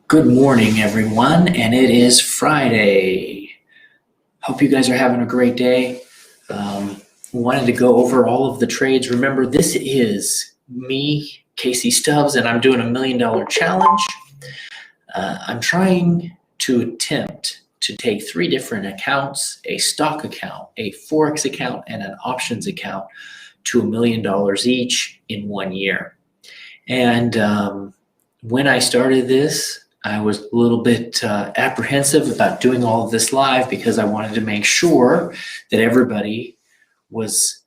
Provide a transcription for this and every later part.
Good morning, everyone, and it is Friday. Hope you guys are having a great day. Wanted to go over all of the trades. Remember, this is me, Casey Stubbs, and I'm doing $1 million challenge. I'm trying to attempt to take 3 different accounts, a stock account, a Forex account, and an options account to $1 million each in 1 year. And when I started this, I was a little bit apprehensive about doing all of this live because I wanted to make sure that everybody was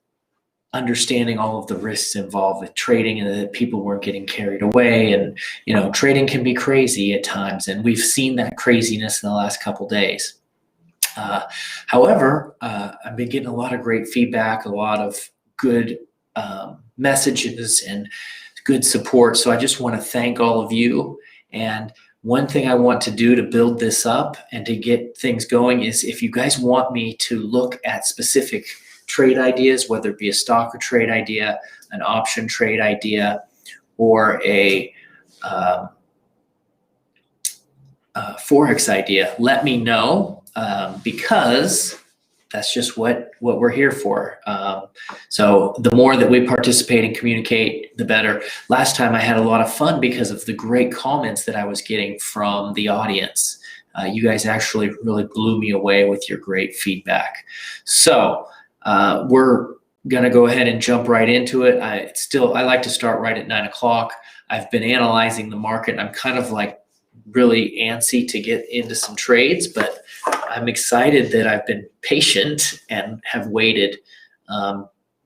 understanding all of the risks involved with trading and that people weren't getting carried away. And, you know, trading can be crazy at times, and we've seen that craziness in the last couple days. However, I've been getting a lot of great feedback, a lot of good messages and good support. So I just want to thank all of you. And one thing I want to do to build this up and to get things going is if you guys want me to look at specific trade ideas, whether it be a stock or trade idea, an option trade idea, or a Forex idea, let me know because that's just what we're here for. So the more that we participate and communicate, the better. Last time I had a lot of fun because of the great comments that I was getting from the audience. You guys actually really blew me away with your great feedback. So we're gonna go ahead and jump right into it. I like to start right at 9 o'clock. I've been analyzing the market. I'm kind of like really antsy to get into some trades, but I'm excited that I've been patient and have waited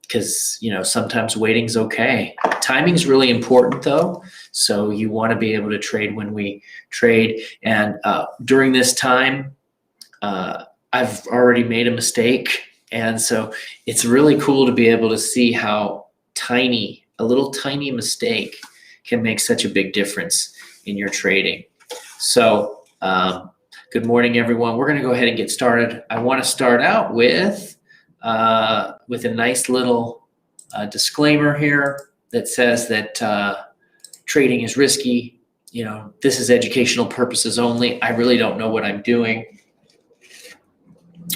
because, you know, sometimes waiting's okay. Timing's really important though. So you want to be able to trade when we trade. And during this time, I've already made a mistake. And so it's really cool to be able to see how a little tiny mistake can make such a big difference in your trading. So, good morning, everyone. We're going to go ahead and get started. I want to start out with a nice little disclaimer here that says that trading is risky. You know, this is educational purposes only. I really don't know what I'm doing.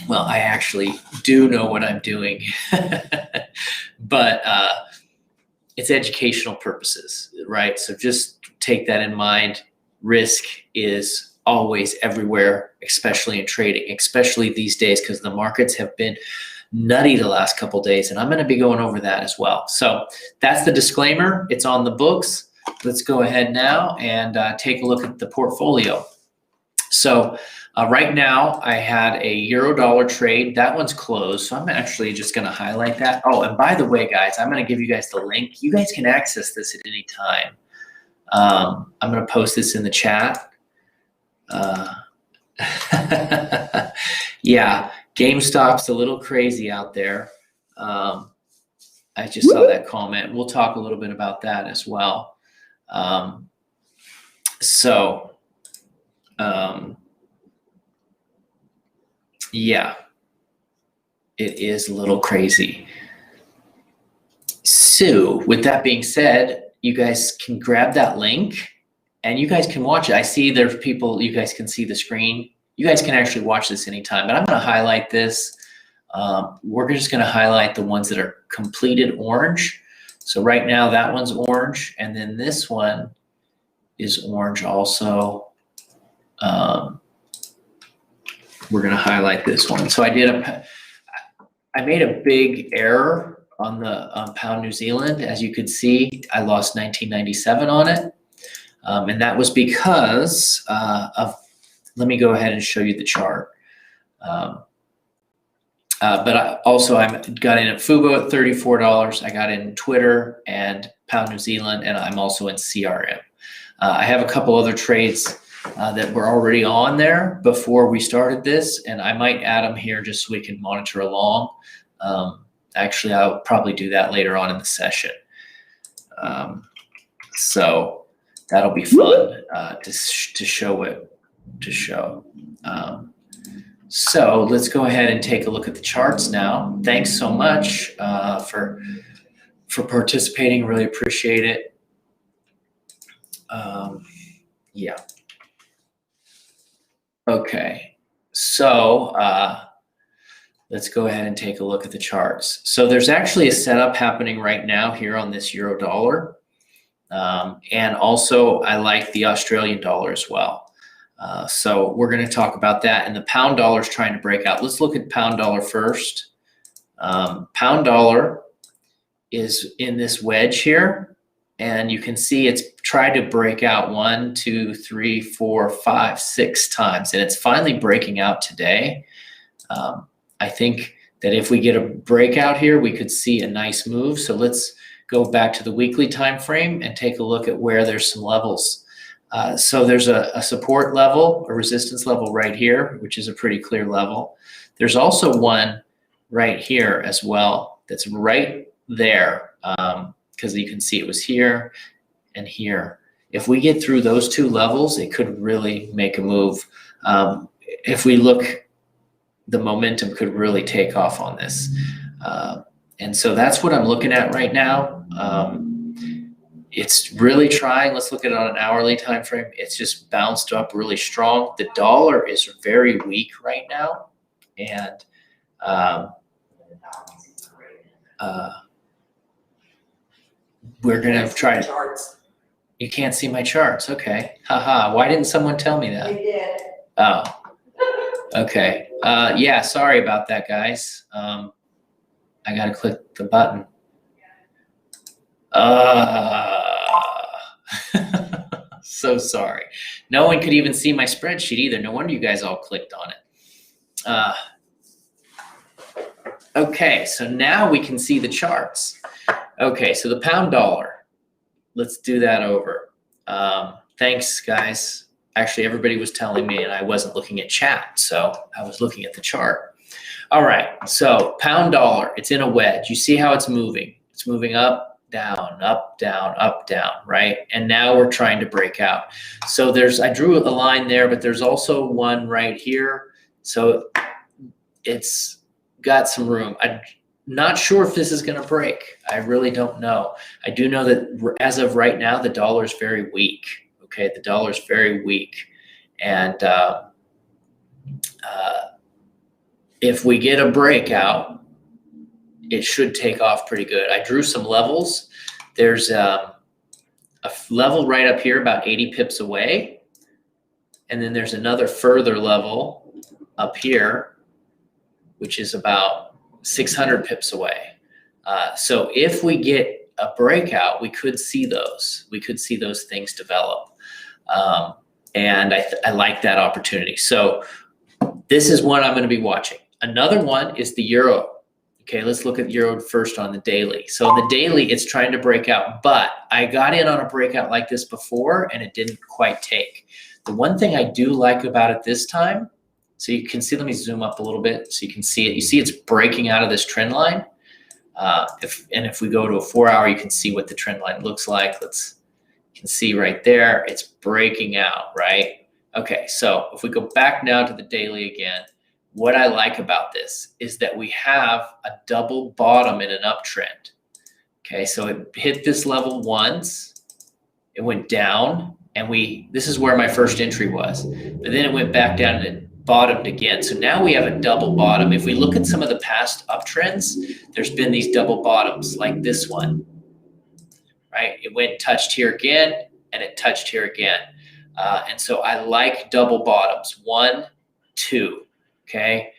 Well, I actually do know what I'm doing, but it's educational purposes, right? So just take that in mind. Risk is always everywhere, especially in trading, especially these days because the markets have been nutty the last couple days, and I'm going to be going over that as well. So that's the disclaimer. It's on the books. Let's go ahead now and take a look at the portfolio. So right now I had a euro-dollar trade. That one's closed, so I'm actually just going to highlight that. Oh, and by the way, guys, I'm going to give you guys the link. You guys can access this at any time. I'm going to post this in the chat. Yeah, GameStop's a little crazy out there. I just saw that comment. We'll talk a little bit about that as well. Yeah, it is a little crazy. So with that being said, you guys can grab that link and you guys can watch it. I see there's people, you guys can see the screen. You guys can actually watch this anytime, but I'm going to highlight this. We're just going to highlight the ones that are completed orange. So right now that one's orange, and then this one is orange also. We're going to highlight this one. So I made a big error on the pound New Zealand. As you could see, I lost 1997 on it. And that was because let me go ahead and show you the chart. But I got in at Fubo at $34. I got in Twitter and pound New Zealand, and I'm also in CRM. I have a couple other trades that were already on there before we started this, and I might add them here just so we can monitor along. Actually, I'll probably do that later on in the session. So that'll be fun to show. So let's go ahead and take a look at the charts now. Thanks so much for participating. Really appreciate it. Yeah. Okay. So let's go ahead and take a look at the charts. So there's actually a setup happening right now here on this euro dollar. And also I like the Australian dollar as well. So we're going to talk about that. And the pound dollar is trying to break out. Let's look at pound dollar first. Pound dollar is in this wedge here. And you can see it's tried to break out 1, 2, 3, 4, 5, 6 times. And it's finally breaking out today. I think that if we get a breakout here, we could see a nice move. So let's go back to the weekly time frame and take a look at where there's some levels. So there's a support level, a resistance level right here, which is a pretty clear level. There's also one right here as well that's right there, because you can see it was here and here. If we get through those two levels, it could really make a move. If we look, the momentum could really take off on this. And so that's what I'm looking at right now. It's really trying. Let's look at it on an hourly time frame. It's just bounced up really strong. The dollar is very weak right now. And we're going to try. You can't see my charts. Okay. Haha. Why didn't someone tell me that? They did. Oh. Okay. Yeah, sorry about that, guys. I got to click the button. So sorry. No one could even see my spreadsheet either. No wonder you guys all clicked on it. Okay, so now we can see the charts. Okay, so the pound dollar. Let's do that over. Thanks, guys. Actually, everybody was telling me and I wasn't looking at chat, so I was looking at the chart. All right, so pound dollar, it's in a wedge. You see how it's moving. It's moving up, down, right? And now we're trying to break out. So I drew a line there, but there's also one right here. So it's got some room. I'm not sure if this is going to break. I really don't know. I do know that as of right now, the dollar is very weak. Okay, the dollar is very weak. And if we get a breakout, it should take off pretty good. I drew some levels. There's a level right up here about 80 pips away. And then there's another further level up here, which is about 600 pips away. So if we get a breakout, we could see those. We could see those things develop. And I like that opportunity. So this is one I'm going to be watching. Another one is the euro. Okay, let's look at euro first on the daily. So on the daily, it's trying to break out, but I got in on a breakout like this before and it didn't quite take. The one thing I do like about it this time, so you can see, let me zoom up a little bit so you can see it. You see it's breaking out of this trend line. If we go to a 4-hour, you can see what the trend line looks like. You can see right there, it's breaking out, right? Okay, so if we go back now to the daily again, what I like about this is that we have a double bottom in an uptrend. Okay, so it hit this level once, it went down, and this is where my first entry was, but then it went back down and it bottomed again. So now we have a double bottom. If we look at some of the past uptrends, there's been these double bottoms like this one, right? It went touched here again, and it touched here again. And so I like double bottoms, 1, 2. Okay,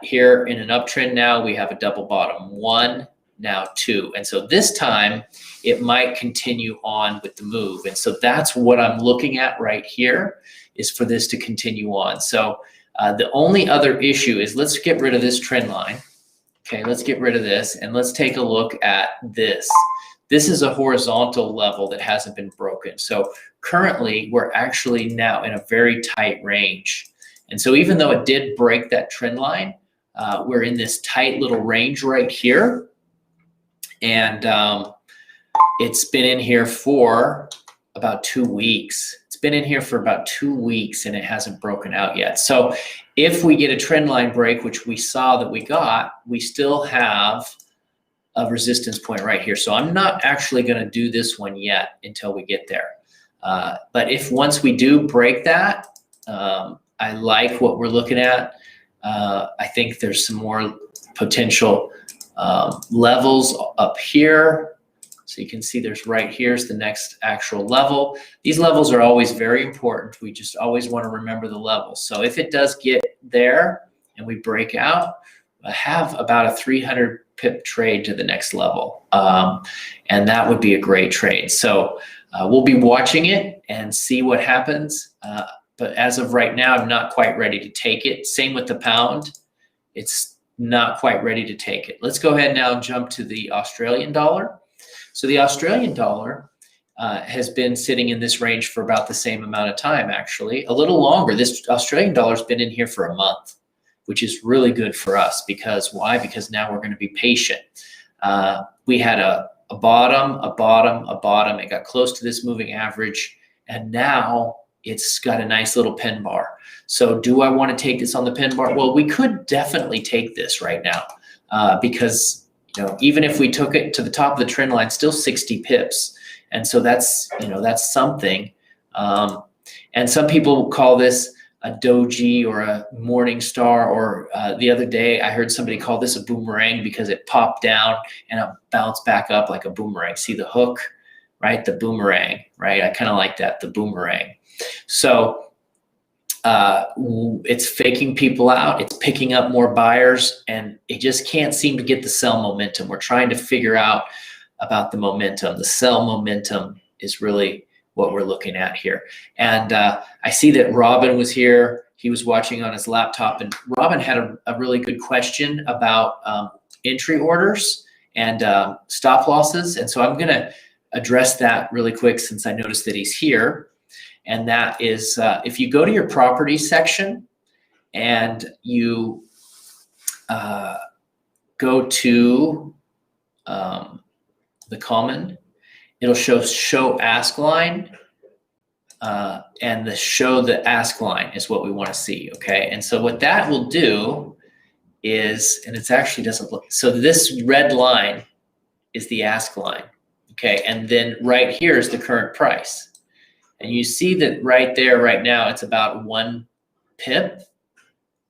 here in an uptrend now, we have a double bottom, 1, now 2. And so this time, it might continue on with the move. And so that's what I'm looking at right here, is for this to continue on. So the only other issue is let's get rid of this trend line. Okay, let's get rid of this, and let's take a look at this. This is a horizontal level that hasn't been broken. So currently, we're actually now in a very tight range. And so even though it did break that trend line, we're in this tight little range right here. And it's been in here for about 2 weeks. It's been in here for about 2 weeks and it hasn't broken out yet. So if we get a trend line break, which we saw that we got, we still have a resistance point right here. So I'm not actually going to do this one yet until we get there. But if once we do break that, I like what we're looking at. I think there's some more potential levels up here. So you can see there's right here's the next actual level. These levels are always very important. We just always want to remember the levels. So if it does get there and we break out, I have about a 300 pip trade to the next level. And that would be a great trade. So we'll be watching it and see what happens. But as of right now, I'm not quite ready to take it. Same with the pound. It's not quite ready to take it. Let's go ahead now and jump to the Australian dollar. So the Australian dollar has been sitting in this range for about the same amount of time, actually. A little longer. This Australian dollar's been in here for a month, which is really good for us. Because why? Because now we're going to be patient. We had a bottom, a bottom, a bottom. It got close to this moving average, and now it's got a nice little pin bar. So do I want to take this on the pin bar? Well, we could definitely take this right now because even if we took it to the top of the trend line, still 60 pips. And so that's something. And some people call this a doji or a morning star, or the other day I heard somebody call this a boomerang because it popped down and it bounced back up like a boomerang. See the hook, right? The boomerang, right? I kind of like that, the boomerang. So it's faking people out. It's picking up more buyers, and it just can't seem to get the sell momentum. We're trying to figure out about the momentum. The sell momentum is really what we're looking at here. And I see that Robin was here. He was watching on his laptop, and Robin had a really good question about entry orders and stop losses. And so I'm going to address that really quick since I noticed that he's here. And that is, if you go to your properties section and you go to the common, it'll show ask line, and the show the ask line is what we want to see. Okay, and so what that will do is, and it actually doesn't look, so this red line is the ask line. Okay, and then right here is the current price. And you see that right there, right now, it's about 1 pip.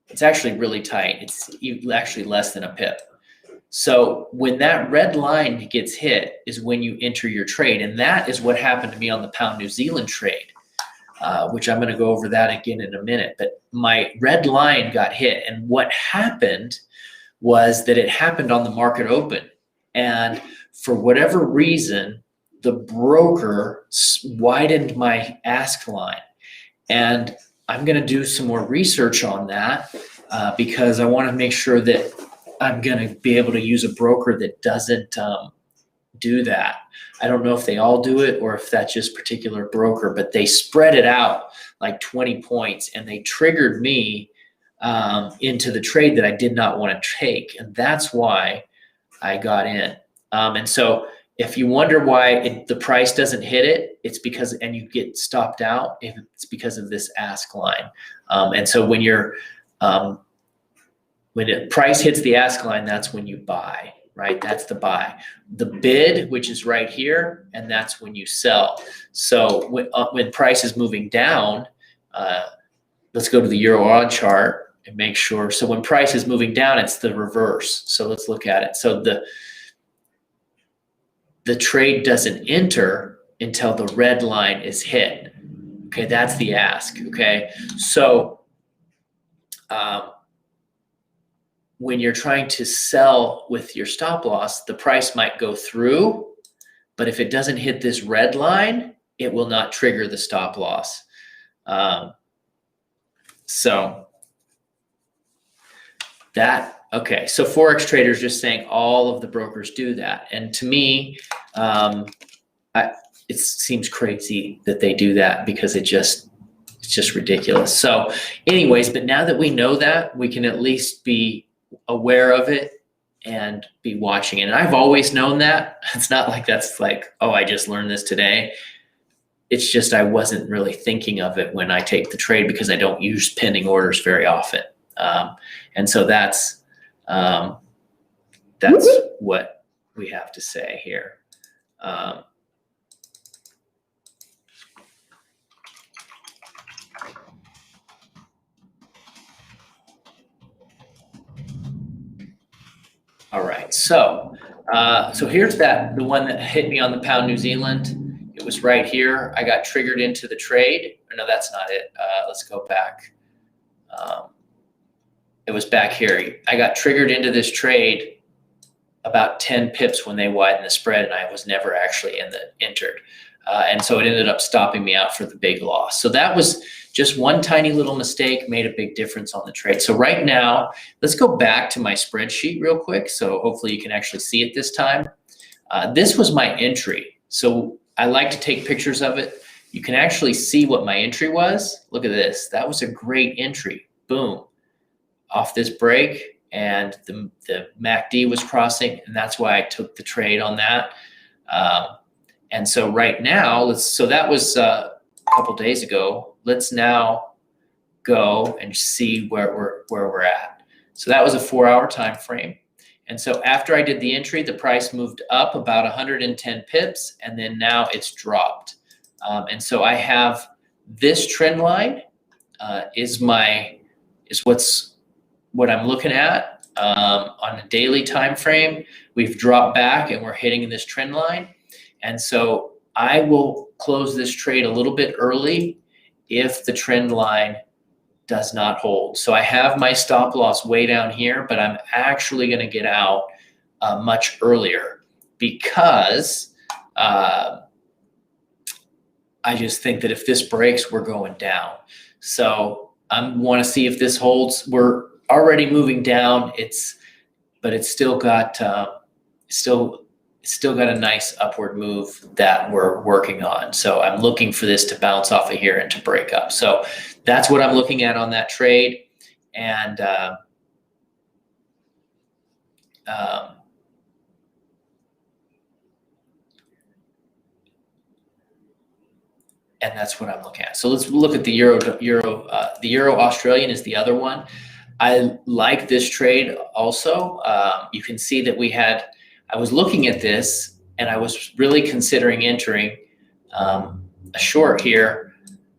It's actually really tight. It's actually less than a pip. So when that red line gets hit is when you enter your trade. And that is what happened to me on the pound New Zealand trade, which I'm going to go over that again in a minute. But my red line got hit. And what happened was that it happened on the market open. And for whatever reason, the broker widened my ask line. And I'm going to do some more research on that because I want to make sure that I'm going to be able to use a broker that doesn't do that. I don't know if they all do it or if that's just particular broker, but they spread it out like 20 points and they triggered me into the trade that I did not want to take. And that's why I got in. And so if you wonder why the price doesn't hit it, it's because, and you get stopped out, it's because of this ask line. And so when the price hits the ask line, that's when you buy, right? That's the buy. The bid, which is right here, and that's when you sell. So when price is moving down, let's go to the Euro-AUD chart and make sure. So when price is moving down, it's the reverse. So let's look at it. So the trade doesn't enter until the red line is hit. Okay, that's the ask. Okay, so when you're trying to sell with your stop loss, the price might go through, but if it doesn't hit this red line, it will not trigger the stop loss. Okay, so Forex traders just saying all of the brokers do that. And to me, it seems crazy that they do that because it's just ridiculous. So anyways, but now that we know that, we can at least be aware of it and be watching it. And I've always known that. It's not like that's like, oh, I just learned this today. It's just I wasn't really thinking of it when I take the trade because I don't use pending orders very often. And so that's what we have to say here. All right, so here's the one that hit me on the pound New Zealand. It was right here. I got triggered into the trade. No, that's not it. Let's go back. It was back here. I got triggered into this trade about 10 pips when they widened the spread, and I was never actually entered. And so it ended up stopping me out for the big loss. So that was just one tiny little mistake, made a big difference on the trade. So right now, let's go back to my spreadsheet real quick. So hopefully you can actually see it this time. This was my entry. So I like to take pictures of it. You can actually see what my entry was. Look at this. That was a great entry. Boom. Off this break, and the MACD was crossing, and that's why I took the trade on that. And so right now, so that was a couple days ago. Let's now go and see where we're at. So that was a 4-hour time frame. And so after I did the entry, the price moved up about 110 pips, and then now it's dropped. And so I have this trend line is what I'm looking at on a daily time frame. We've dropped back and we're hitting this trend line. And so I will close this trade a little bit early if the trend line does not hold. So I have my stop loss way down here, but I'm actually going to get out much earlier because I just think that if this breaks, we're going down. So I want to see if this holds. We're already moving down. But it's still got a nice upward move that we're working on. So I'm looking for this to bounce off of here and to break up. So that's what I'm looking at on that trade. And that's what I'm looking at. So let's look at the euro. The euro Australian is the other one. I like this trade also. You can see that I was looking at this and I was really considering entering a short here,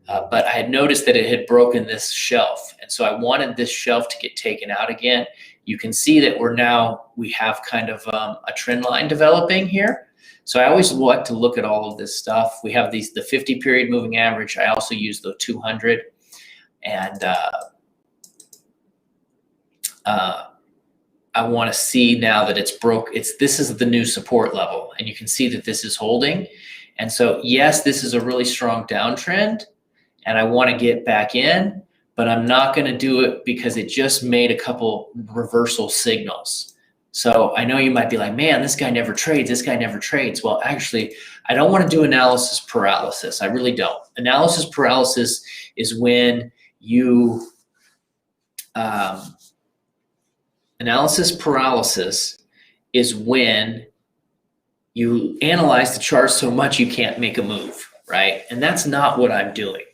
but I had noticed that it had broken this shelf. And so I wanted this shelf to get taken out again. You can see that we have kind of a trend line developing here. So I always like to look at all of this stuff. We have the 50 period moving average. I also use the 200, and I want to see now that it's broke. This is the new support level, and you can see that this is holding. And so yes, this is a really strong downtrend, and I want to get back in, but I'm not going to do it because it just made a couple reversal signals. So I know you might be like, man, this guy never trades. This guy never trades. Well, actually, I don't want to do analysis paralysis. I really don't. Analysis paralysis is when you analysis paralysis is when you analyze the chart so much you can't make a move, right? And that's not what I'm doing.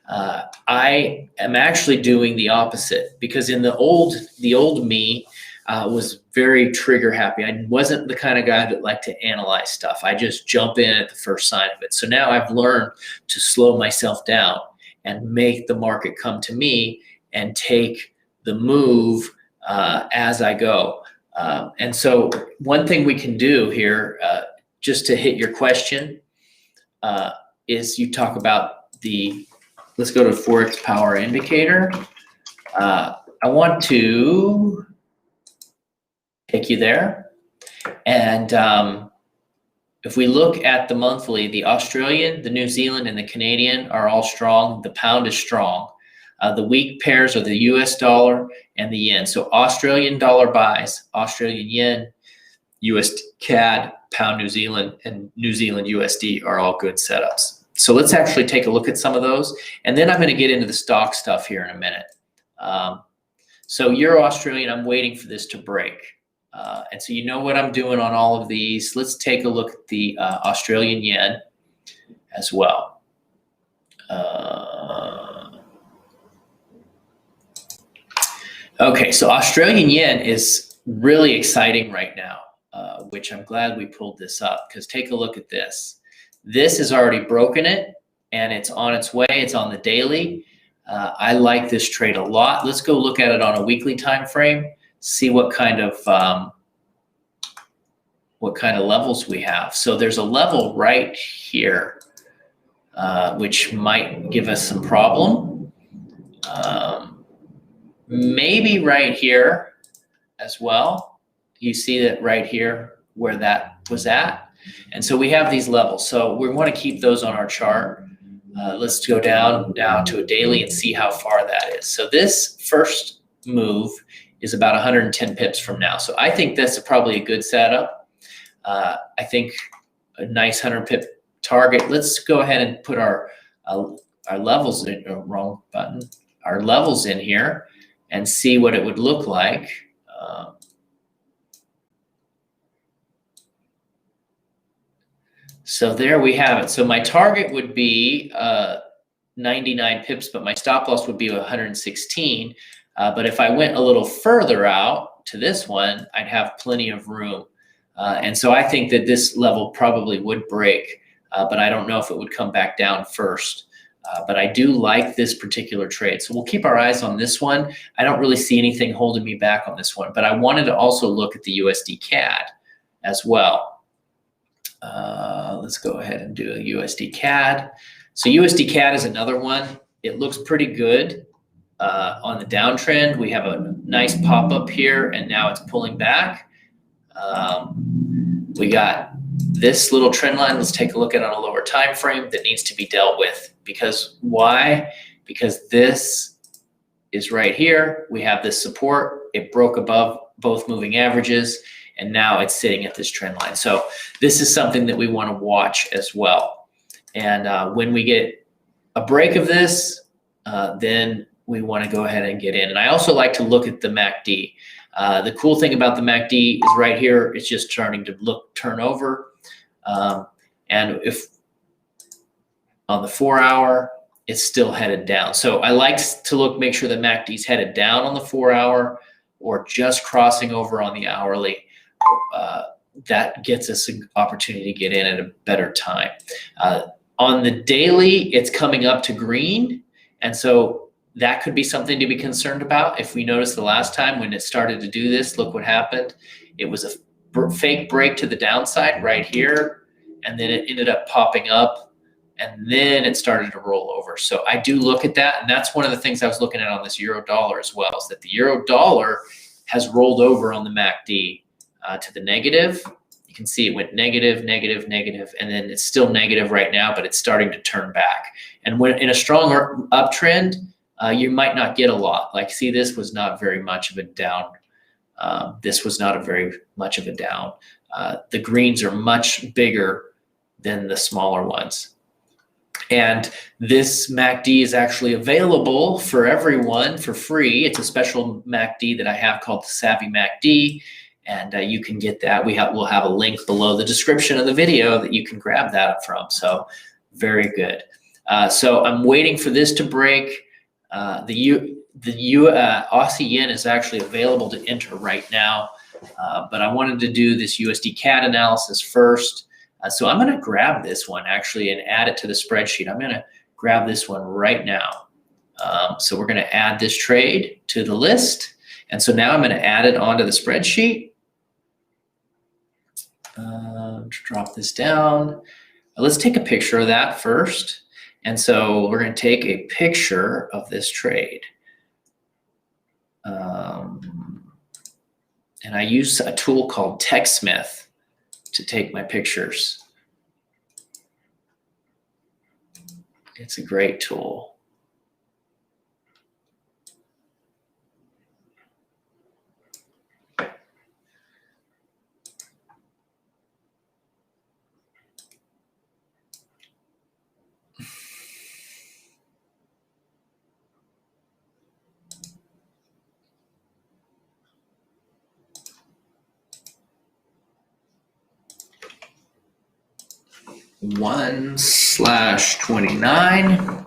I am actually doing the opposite, because in the old me was very trigger happy. I wasn't the kind of guy that liked to analyze stuff. I just jump in at the first sign of it. So now I've learned to slow myself down and make the market come to me and take the move as I go. And so one thing we can do here, just to hit your question, is you talk about let's go to Forex Power Indicator. I want to take you there. And if we look at the monthly, the Australian, the New Zealand, and the Canadian are all strong. The pound is strong. The weak pairs are the US dollar and the yen. So Australian dollar buys, Australian yen, US CAD, pound New Zealand, and New Zealand USD are all good setups. So let's actually take a look at some of those. And then I'm going to get into the stock stuff here in a minute. So Euro Australian, I'm waiting for this to break. And so you know what I'm doing on all of these. Let's take a look at the Australian yen as well. Okay, so Australian yen is really exciting right now, which I'm glad we pulled this up, because take a look at this. This has already broken it, and it's on its way. It's on the daily. I like this trade a lot. Let's go look at it on a weekly time frame, see what kind of what kind of levels we have. So there's a level right here, which might give us some problem. Maybe right here as well. You see that right here where that was at. And so we have these levels. So we want to keep those on our chart. Let's go down now to a daily and see how far that is. So this first move is about 110 pips from now. So I think that's probably a good setup. I think a nice 100 pip target. Let's go ahead and put our levels in, wrong button, our levels in here and see what it would look like. So there we have it. So my target would be 99 pips, but my stop loss would be 116. But if I went a little further out to this one, I'd have plenty of room. And so I think that this level probably would break, but I don't know if it would come back down first. But I do like this particular trade. So we'll keep our eyes on this one. I don't really see anything holding me back on this one, but I wanted to also look at the USD CAD as well. Let's go ahead and do a USD CAD. So USD CAD is another one. It looks pretty good on the downtrend. We have a nice pop up here, and now it's pulling back. We got this little trend line. Let's take a look at it on a lower time frame that needs to be dealt with. Because why? Because this is right here. We have this support. It broke above both moving averages, and now it's sitting at this trend line. So this is something that we want to watch as well. And when we get a break of this, then we want to go ahead and get in. And I also like to look at the MACD. The cool thing about the MACD is right here, it's just starting to turn over. And if on the 4 hour, it's still headed down. So I like to make sure the MACD is headed down on the 4 hour or just crossing over on the hourly. That gets us an opportunity to get in at a better time. On the daily, it's coming up to green. And so that could be something to be concerned about. If we noticed the last time when it started to do this, look what happened. It was a fake break to the downside right here. And then it ended up popping up. And then it started to roll over. So I do look at that. And that's one of the things I was looking at on this euro dollar as well, is that the euro dollar has rolled over on the MACD to the negative. You can see it went negative, negative, negative, and then it's still negative right now, but it's starting to turn back. And when in a strong uptrend, you might not get a lot. Like, see, this was not very much of a down. This was not a very much of a down. The greens are much bigger than the smaller ones. And this MACD is actually available for everyone for free. It's a special MACD that I have called the Savvy MACD, and you can get that. We'll have a link below the description of the video that you can grab that from. So very good. So I'm waiting for this to break. The Aussie yen is actually available to enter right now, but I wanted to do this USD CAD analysis first. So I'm going to grab this one actually and add it to the spreadsheet. I'm going to grab this one right now. So we're going to add this trade to the list. And so now I'm going to add it onto the spreadsheet. Drop this down. Let's take a picture of that first. And so we're going to take a picture of this trade. And I use a tool called TechSmith to take my pictures. It's a great tool. (1/29).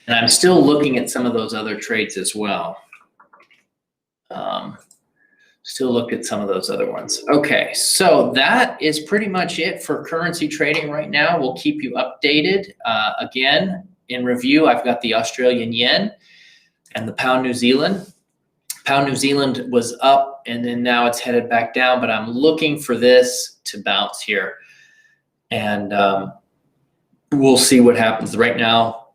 And I'm still looking at some of those other trades as well. Still look at some of those other ones. Okay, so that is pretty much it for currency trading right now. We'll keep you updated. Again, in review, I've got the Australian yen. and the pound New Zealand. Pound New Zealand was up, and then now it's headed back down, but I'm looking for this to bounce here. And we'll see what happens. Right now,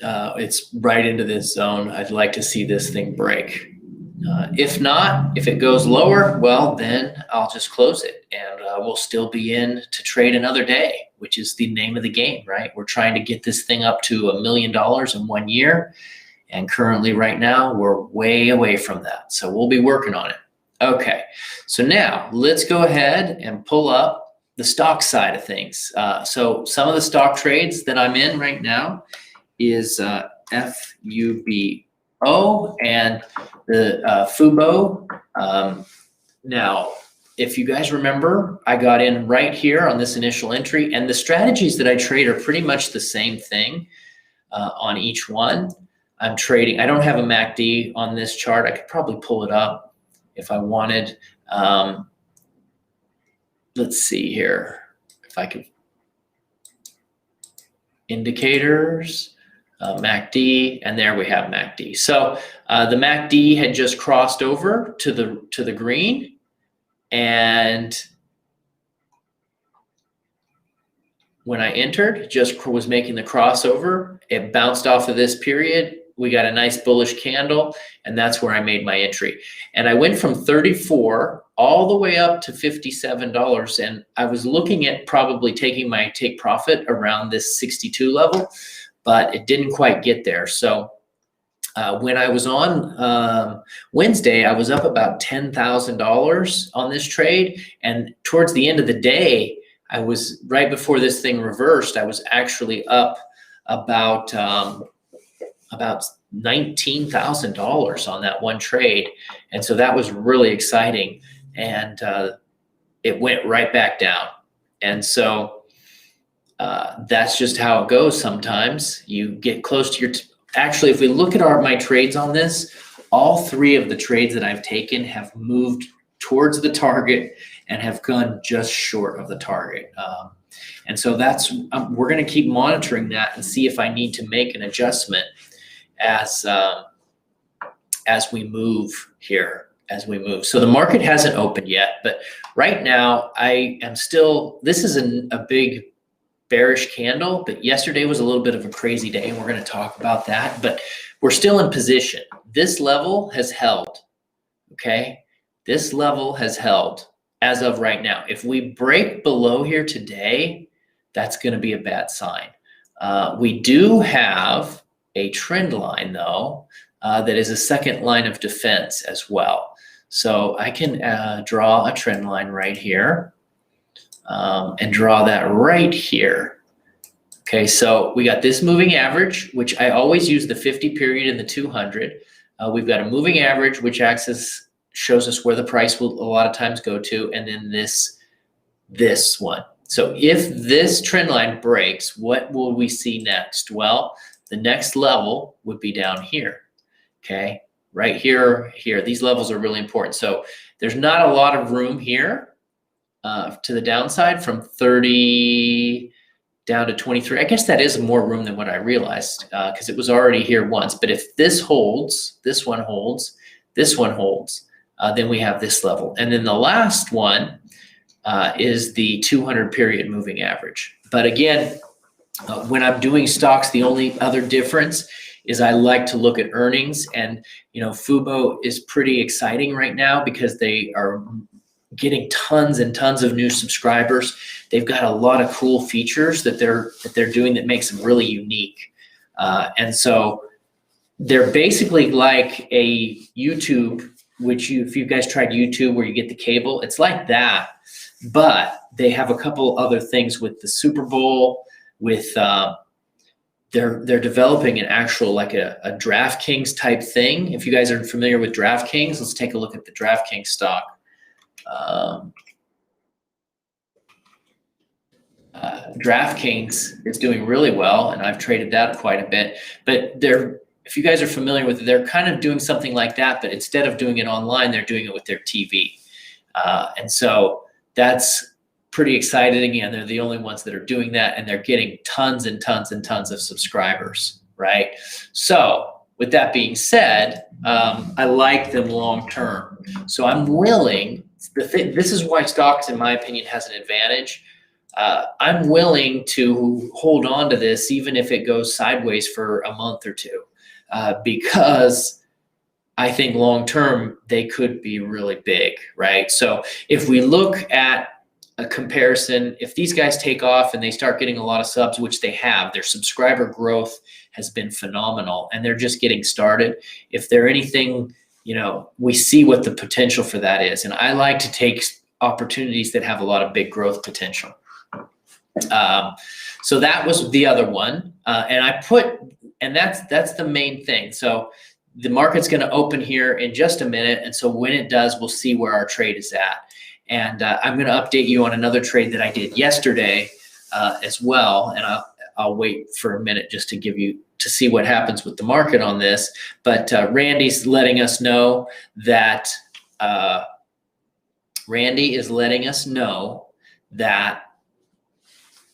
it's right into this zone. I'd like to see this thing break. If not, if it goes lower, well, then I'll just close it, and we'll still be in to trade another day, which is the name of the game, right? We're trying to get this thing up to $1 million in 1 year, and currently right now we're way away from that. So we'll be working on it. Okay, so now let's go ahead and pull up the stock side of things. So some of the stock trades that I'm in right now is FUBO and the FUBO. Now, if you guys remember, I got in right here on this initial entry, and the strategies that I trade are pretty much the same thing on each one. I'm trading, I don't have a MACD on this chart. I could probably pull it up if I wanted. Let's see here, if I could, indicators. MACD, and there we have MACD. So the MACD had just crossed over to the green, and when I entered, just was making the crossover. It bounced off of this period. We got a nice bullish candle, and that's where I made my entry. And I went from 34 all the way up to $57, and I was looking at probably taking my take profit around this 62 level, but it didn't quite get there. So when I was on Wednesday, I was up about $10,000 on this trade. And towards the end of the day, I was, right before this thing reversed, I was actually up about $19,000 on that one trade. And so that was really exciting. And it went right back down. And so that's just how it goes sometimes. You get close to your, actually, if we look at my trades on this, all three of the trades that I've taken have moved towards the target and have gone just short of the target. And so that's, we're going to keep monitoring that and see if I need to make an adjustment as we move here, as we move. So the market hasn't opened yet, but right now I am still, this is a big bearish candle, but yesterday was a little bit of a crazy day, and we're going to talk about that, but we're still in position. This level has held, okay? This level has held as of right now. If we break below here today, that's going to be a bad sign. We do have a trend line, though, that is a second line of defense as well. So I can draw a trend line right here. And draw that right here. Okay, so we got this moving average, which I always use the 50 period and the 200. We've got a moving average, which shows us where the price will a lot of times go to, and then this one. So if this trend line breaks, what will we see next? Well, the next level would be down here. Okay, right here, here. These levels are really important. So there's not a lot of room here. To the downside from 30 down to 23. I guess that is more room than what I realized because it was already here once. But if this holds, this one holds, this one holds, then we have this level. And then the last one is the 200 period moving average. But again, when I'm doing stocks, the only other difference is I like to look at earnings. And, you know, FUBO is pretty exciting right now because they are getting tons and tons of new subscribers. They've got a lot of cool features that they're doing that makes them really unique. And so they're basically like a YouTube, which if you guys tried YouTube where you get the cable, it's like that. But they have a couple other things with the Super Bowl, with they're developing an actual like a DraftKings type thing. If you guys are familiar with DraftKings, let's take a look at the DraftKings stock. DraftKings is doing really well, and I've traded that quite a bit. But if you guys are familiar with it, they're kind of doing something like that, but instead of doing it online, they're doing it with their TV. And so that's pretty exciting. Again, they're the only ones that are doing that, and they're getting tons and tons and tons of subscribers, right? So with that being said, I like them long term. So I'm willing, this is why stocks, in my opinion, has an advantage. I'm willing to hold on to this even if it goes sideways for a month or two, because I think long term they could be really big, right? So if we look at a comparison, if these guys take off and they start getting a lot of subs, which they have, their subscriber growth has been phenomenal and they're just getting started. If they're anything, we see what the potential for that is. And I like to take opportunities that have a lot of big growth potential. So that was the other one. And that's the main thing. So the market's going to open here in just a minute. And so when it does, we'll see where our trade is at. And I'm going to update you on another trade that I did yesterday as well. And I'll wait for a minute just to see what happens with the market on this. But Randy's letting us know that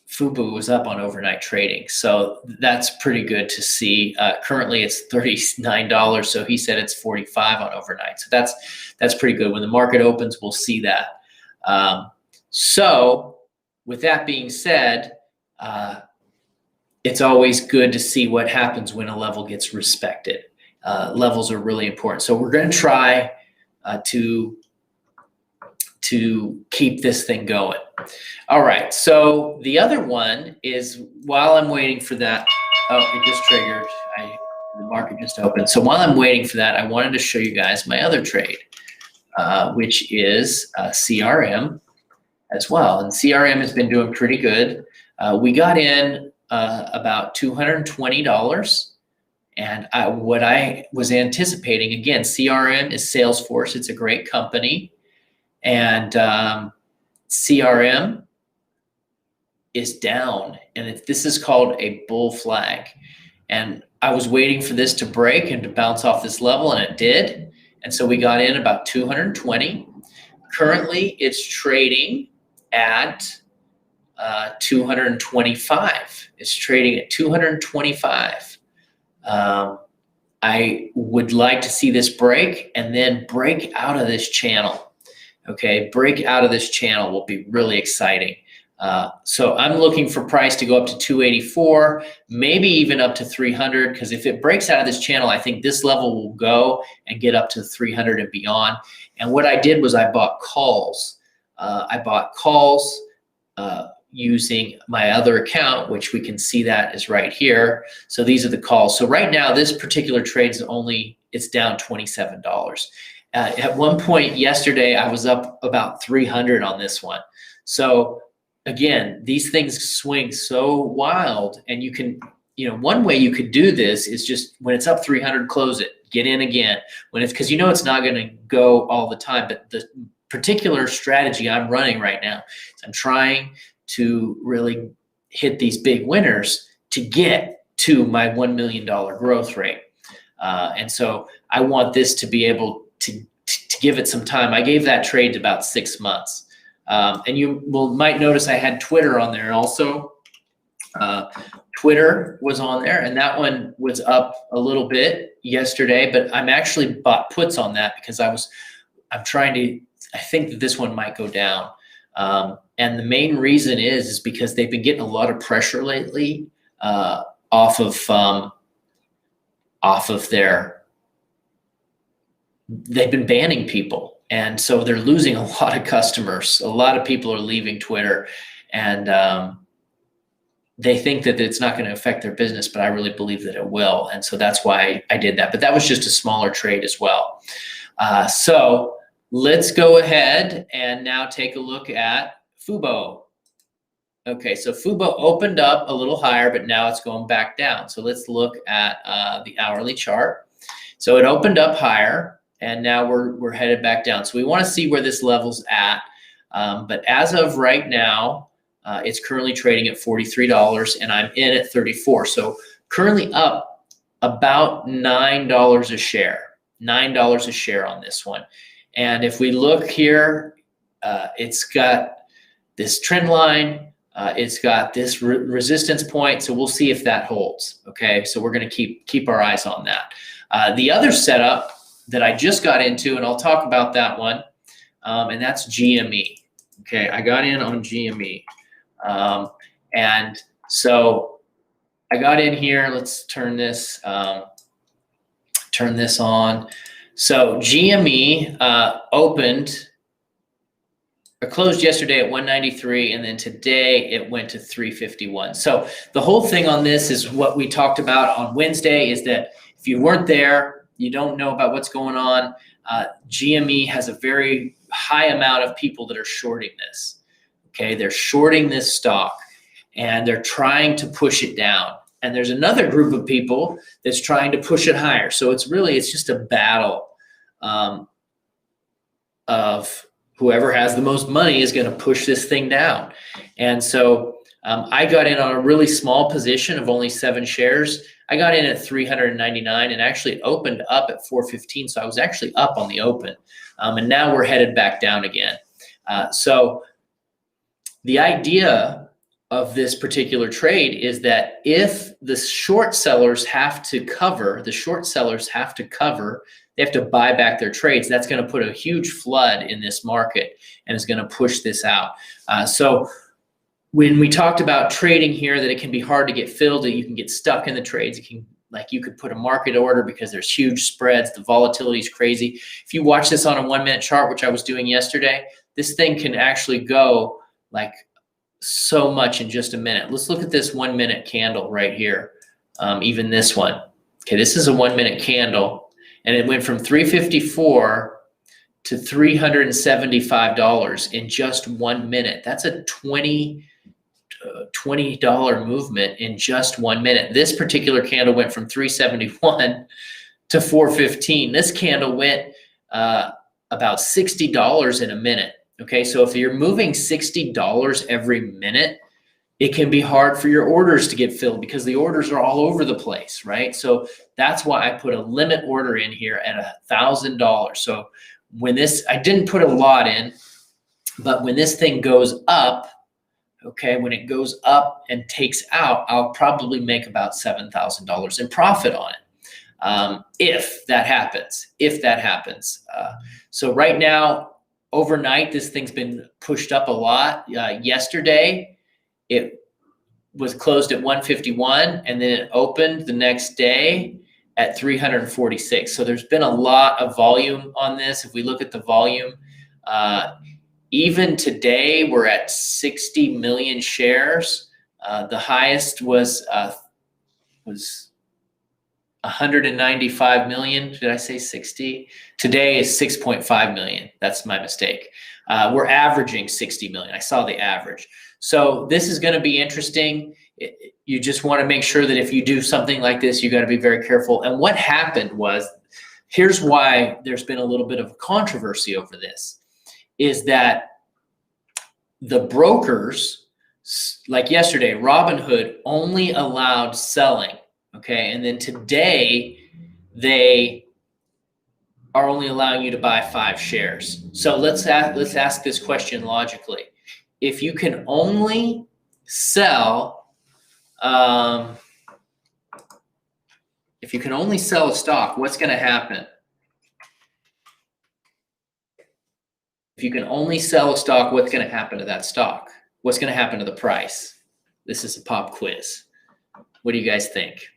FUBU was up on overnight trading. So that's pretty good to see. Currently it's $39. So he said it's 45 on overnight. So that's pretty good. When the market opens, we'll see that. So with that being said, it's always good to see what happens when a level gets respected. Levels are really important. So we're going to try to keep this thing going. All right, so the other one is, while I'm waiting for that, it just triggered, the market just opened. So while I'm waiting for that, I wanted to show you guys my other trade, which is CRM as well. And CRM has been doing pretty good. We got in about $220. And what I was anticipating, again, CRM is Salesforce. It's a great company. And CRM is down, and this is called a bull flag. And I was waiting for this to break and to bounce off this level, and it did. And so we got in about 220. Currently, it's trading at 225. It's trading at 225. I would like to see this break and then break out of this channel. Okay, break out of this channel will be really exciting. So I'm looking for price to go up to 284, maybe even up to 300, because if it breaks out of this channel, I think this level will go and get up to 300 and beyond. And what I did was I bought calls. Using my other account, which we can see that is right here. So these are the calls. So right now, this particular trade is it's down $27. At one point yesterday, I was up about 300 on this one. So again, these things swing so wild, and you can, one way you could do this is just when it's up 300, close it, get in again. Because it's not going to go all the time. But the particular strategy I'm running right now is I'm trying to really hit these big winners to get to my $1 million growth rate. And so I want this to be able to give it some time. I gave that trade about 6 months. And you might notice I had Twitter on there also. Twitter was on there, and that one was up a little bit yesterday, but I'm actually bought puts on that because I think that this one might go down. And the main reason is because they've been getting a lot of pressure lately off of they've been banning people. And so they're losing a lot of customers. A lot of people are leaving Twitter, and they think that it's not going to affect their business, but I really believe that it will. And so that's why I did that. But that was just a smaller trade as well. So let's go ahead and now take a look at FUBO. Okay, so FUBO opened up a little higher, but now it's going back down. So let's look at the hourly chart. So it opened up higher, and now we're headed back down. So we want to see where this level's at. But as of right now, it's currently trading at $43, and I'm in at 34. So currently up about $9 a share. $9 a share on this one. And if we look here, it's got this trend line, it's got this resistance point, so we'll see if that holds. Okay, so we're going to keep our eyes on that. The other setup that I just got into, and I'll talk about that one, and that's GME. Okay, I got in on GME. And so I got in here. Let's turn this on. So GME opened or closed yesterday at 193, and then today it went to 351. So the whole thing on this is what we talked about on Wednesday, is that if you weren't there, you don't know about what's going on. GME has a very high amount of people that are shorting this. Okay, they're shorting this stock and they're trying to push it down. And there's another group of people that's trying to push it higher. So it's just a battle of whoever has the most money is going to push this thing down. And so I got in on a really small position of only 7 shares. I got in at 399 and actually it opened up at 415. So I was actually up on the open. And now we're headed back down again. So the idea of this particular trade is that if the short sellers have to cover, they have to buy back their trades. That's going to put a huge flood in this market and is going to push this out. So when we talked about trading here, that it can be hard to get filled, that you can get stuck in the trades. You could put a market order because there's huge spreads. The volatility is crazy. If you watch this on a 1-minute chart, which I was doing yesterday, this thing can actually go like so much in just a minute. Let's look at this 1-minute candle right here. Even this one. Okay, this is a 1-minute candle. And it went from 354 to $375 in just 1 minute. That's a $20 movement in just 1 minute. This particular candle went from 371 to 415. This candle went about $60 in a minute. Okay, so if you're moving $60 every minute, it can be hard for your orders to get filled because the orders are all over the place, right? So that's why I put a limit order in here at $1,000. So when this, I didn't put a lot in, but when this thing goes up, okay, when it goes up and takes out, I'll probably make about $7,000 in profit on it. If that happens. So right now, overnight, this thing's been pushed up a lot. Yesterday, it was closed at 151 and then it opened the next day at 346. So there's been a lot of volume on this. If we look at the volume, even today we're at 60 million shares. The highest was 195 million. Did I say 60? Today is 6.5 million. That's my mistake. We're averaging 60 million. I saw the average. So this is going to be interesting. You just want to make sure that if you do something like this, you got to be very careful. And what happened was, here's why there's been a little bit of a controversy over this, is that the brokers, like yesterday, Robinhood only allowed selling. Okay, and then today they are only allowing you to buy 5 shares. So let's ask this question logically. If you can only sell, a stock, what's going to happen? If you can only sell a stock, what's going to happen to that stock? What's going to happen to the price? This is a pop quiz. What do you guys think?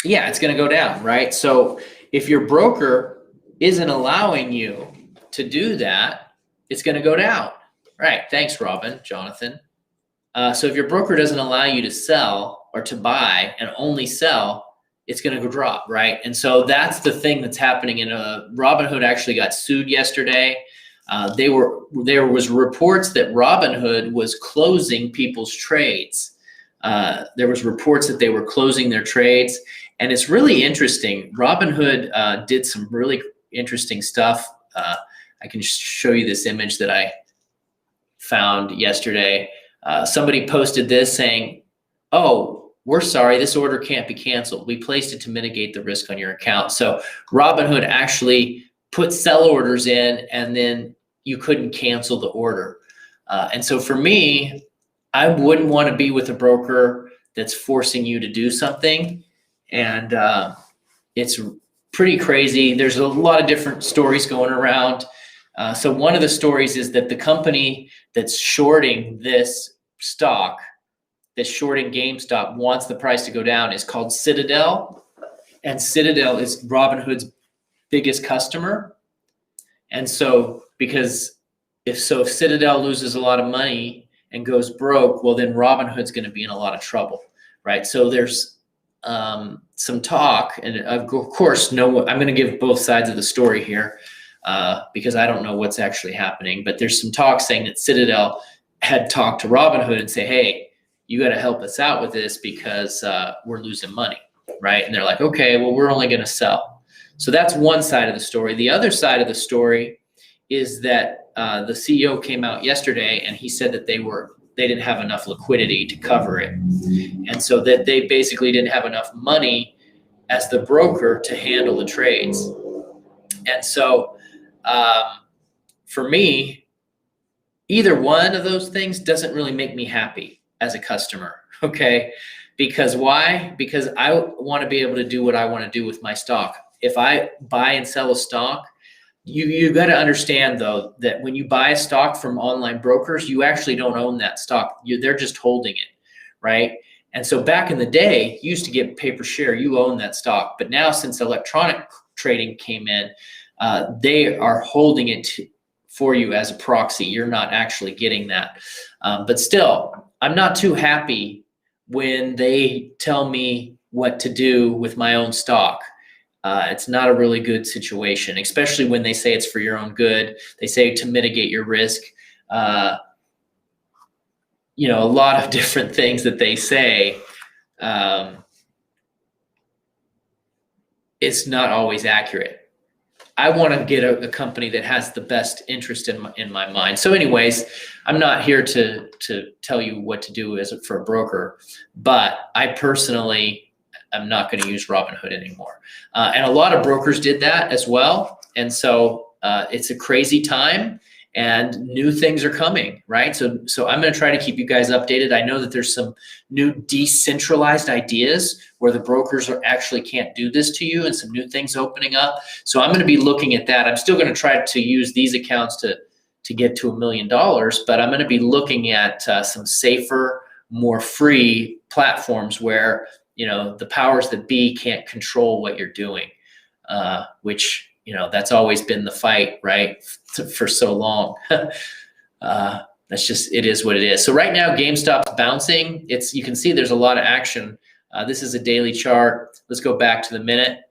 Yeah, it's going to go down, right? So if your broker isn't allowing you to do that, it's going to go down. Right. Thanks, Jonathan. So if your broker doesn't allow you to sell or to buy and only sell, it's going to go drop, right? And so that's the thing that's happening. And Robinhood actually got sued yesterday. There was reports that Robinhood was closing people's trades. There was reports that they were closing their trades. And it's really interesting. Robinhood did some really interesting stuff. I can show you this image that I found yesterday. Somebody posted this saying, oh, we're sorry, this order can't be canceled. We placed it to mitigate the risk on your account. So Robinhood actually put sell orders in, and then you couldn't cancel the order. And so for me, I wouldn't want to be with a broker that's forcing you to do something. And it's pretty crazy. There's a lot of different stories going around. So one of the stories is that the company that's shorting this stock, that's shorting GameStop, wants the price to go down, is called Citadel. And Citadel is Robinhood's biggest customer. And so if Citadel loses a lot of money and goes broke, well, then Robinhood's going to be in a lot of trouble, right? So there's some talk, and of course, I'm going to give both sides of the story here because I don't know what's actually happening. But there's some talk saying that Citadel had talked to Robinhood and say, hey, you got to help us out with this because we're losing money, right? And they're like, okay, well, we're only going to sell. So that's one side of the story. The other side of the story is that the CEO came out yesterday and he said that they didn't have enough liquidity to cover it. And so that they basically didn't have enough money as the broker to handle the trades. And so for me, either one of those things doesn't really make me happy as a customer, okay? Because why? Because I want to be able to do what I want to do with my stock. If I buy and sell a stock, you got to understand, though, that when you buy a stock from online brokers, you actually don't own that stock. They're just holding it, right? And so back in the day, you used to get paper share, you own that stock. But now, since electronic trading came in, they are holding it for you as a proxy. You're not actually getting that. But still, I'm not too happy when they tell me what to do with my own stock. It's not a really good situation, especially when they say it's for your own good. They say to mitigate your risk. You know, a lot of different things that they say. It's not always accurate. I want to get a company that has the best interest in my mind. So anyways, I'm not here to tell you what to do for a broker, but I personally I'm not going to use Robinhood anymore. And a lot of brokers did that as well. And so it's a crazy time and new things are coming, right? So I'm going to try to keep you guys updated. I know that there's some new decentralized ideas where the brokers actually can't do this to you and some new things opening up. So I'm going to be looking at that. I'm still going to try to use these accounts to get to $1 million, but I'm going to be looking at some safer, more free platforms where the powers that be can't control what you're doing, which, that's always been the fight, right? For so long. That's just, it is what it is. So right now, GameStop's bouncing. You can see there's a lot of action. This is a daily chart. Let's go back to the minute.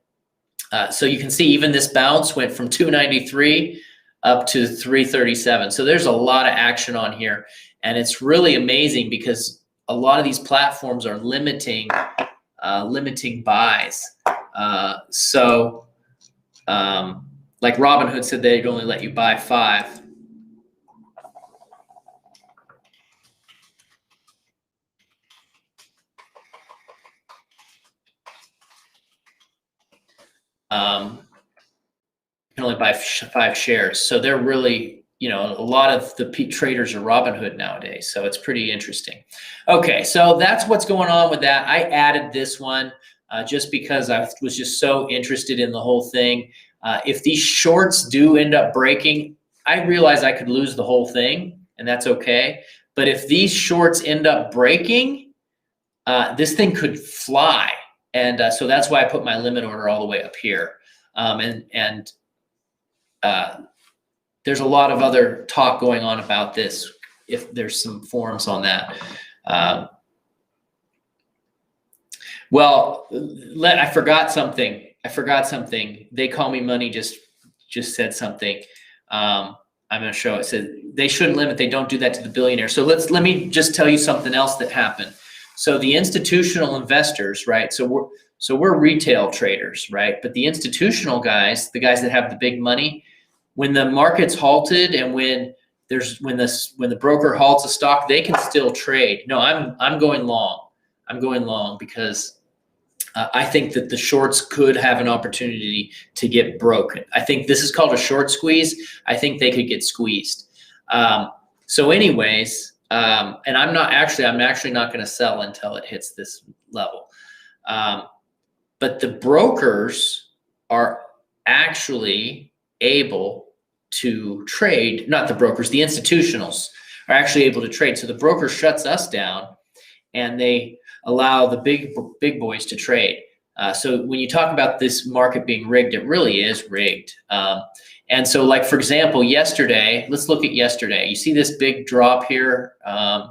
So you can see even this bounce went from 293 up to 337. So there's a lot of action on here. And it's really amazing because a lot of these platforms are limiting buys. Like Robinhood said, they'd only let you buy 5. You can only buy 5 shares. So they're really, a lot of the traders are Robinhood nowadays. So it's pretty interesting. Okay, so that's what's going on with that. I added this one just because I was just so interested in the whole thing. If these shorts do end up breaking, I realize I could lose the whole thing, and that's okay. But if these shorts end up breaking, this thing could fly. And so that's why I put my limit order all the way up here. There's a lot of other talk going on about this, if there's some forums on that. I forgot something. They Call Me Money just said something. I'm going to show it. It said they shouldn't limit. They don't do that to the billionaire. So let me just tell you something else that happened. So the institutional investors, right? So we're retail traders, right? But the institutional guys, the guys that have the big money, when the market's halted and when the broker halts a stock, they can still trade. No, I'm going long. I'm going long because I think that the shorts could have an opportunity to get broken. I think this is called a short squeeze. I think they could get squeezed. So anyways, and I'm actually not going to sell until it hits this level. But the brokers are actually able to trade, not the brokers, the institutionals are actually able to trade. So the broker shuts us down and they allow the big boys to trade. So when you talk about this market being rigged, it really is rigged. And so like, for example, yesterday, let's look at yesterday. You see this big drop here.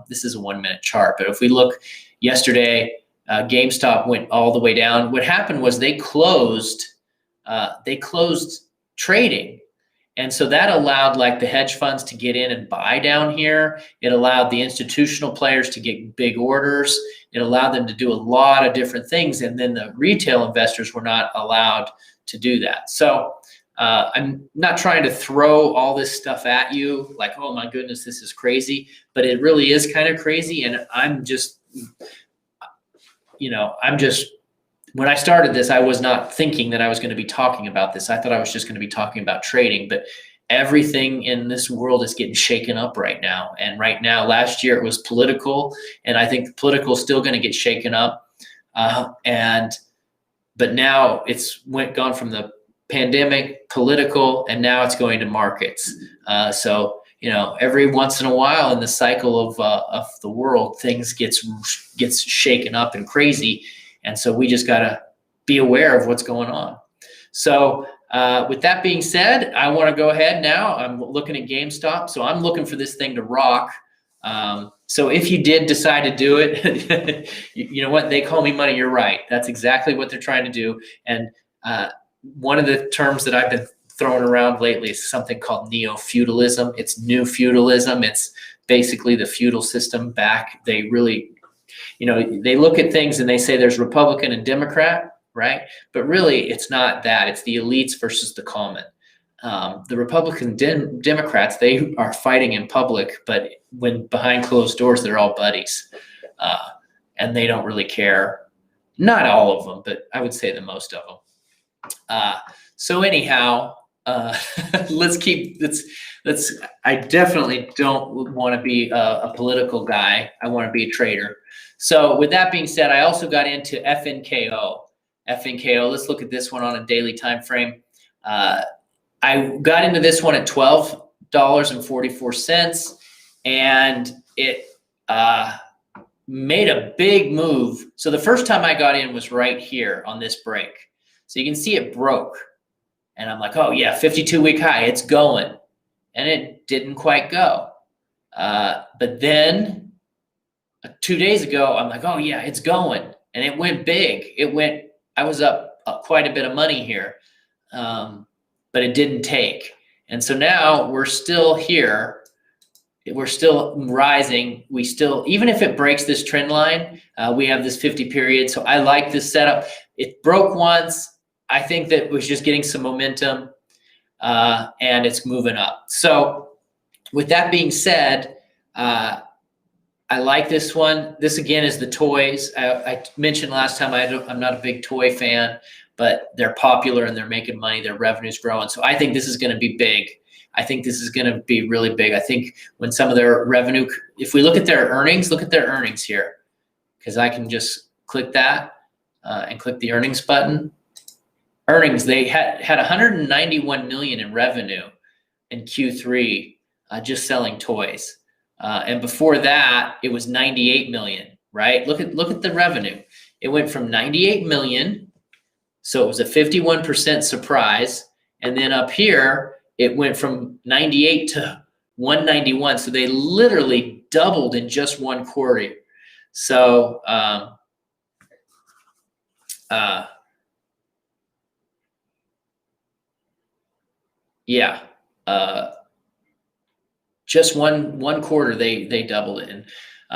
This is a 1 minute chart, but if we look yesterday, GameStop went all the way down. What happened was they closed trading. And so that allowed like the hedge funds to get in and buy down here. It allowed the institutional players to get big orders. It allowed them to do a lot of different things. And then the retail investors were not allowed to do that. So I'm not trying to throw all this stuff at you like, oh my goodness, this is crazy, but it really is kind of crazy. And I'm just, when I started this, I was not thinking that I was going to be talking about this. I thought I was just going to be talking about trading, but everything in this world is getting shaken up right now. And right now, last year it was political, and I think political is still going to get shaken up. But now it's gone from the pandemic, political, and now it's going to markets. So every once in a while in the cycle of the world, things gets shaken up and crazy. And so we just got to be aware of what's going on. So with that being said, I want to go ahead now. I'm looking at GameStop. So I'm looking for this thing to rock. So if you did decide to do it, you know what? They call me money. You're right. That's exactly what they're trying to do. And one of the terms that I've been throwing around lately is something called neo-feudalism. It's new feudalism. It's basically the feudal system back. They really... they look at things and they say there's Republican and Democrat, right? But really, it's not that. It's the elites versus the common. The Republican Democrats, they are fighting in public, but when behind closed doors, they're all buddies. And they don't really care. Not all of them, but I would say the most of them. So anyhow, I definitely don't want to be a political guy. I want to be a trader. So with that being said, I also got into FNKO. FNKO, let's look at this one on a daily time frame. I got into this one at $12.44, and it made a big move. So the first time I got in was right here on this break. So you can see it broke. And I'm like, oh yeah, 52-week high, it's going. And it didn't quite go. But then 2 days ago, I'm like, oh yeah, it's going. And it went big. I was up quite a bit of money here, but it didn't take. And so now we're still here. We're still rising. Even if it breaks this trend line, we have this 50 period. So I like this setup. It broke once. I think that it was just getting some momentum, and it's moving up. So with that being said, I like this one. This again is the toys. I mentioned last time I'm not a big toy fan, but they're popular and they're making money. Their revenue's growing. So I think this is going to be big. I think this is going to be really big. I think when some of their revenue, if we look at their earnings, look at their earnings here, because I can just click that and click the earnings button. Earnings, they had 191 million in revenue in Q3 just selling toys. And before that, it was 98 million, right? Look at the revenue. It went from 98 million, so it was a 51% surprise. And then up here, it went from 98 to 191. So they literally doubled in just one quarter. So yeah. Just one quarter, they doubled it. And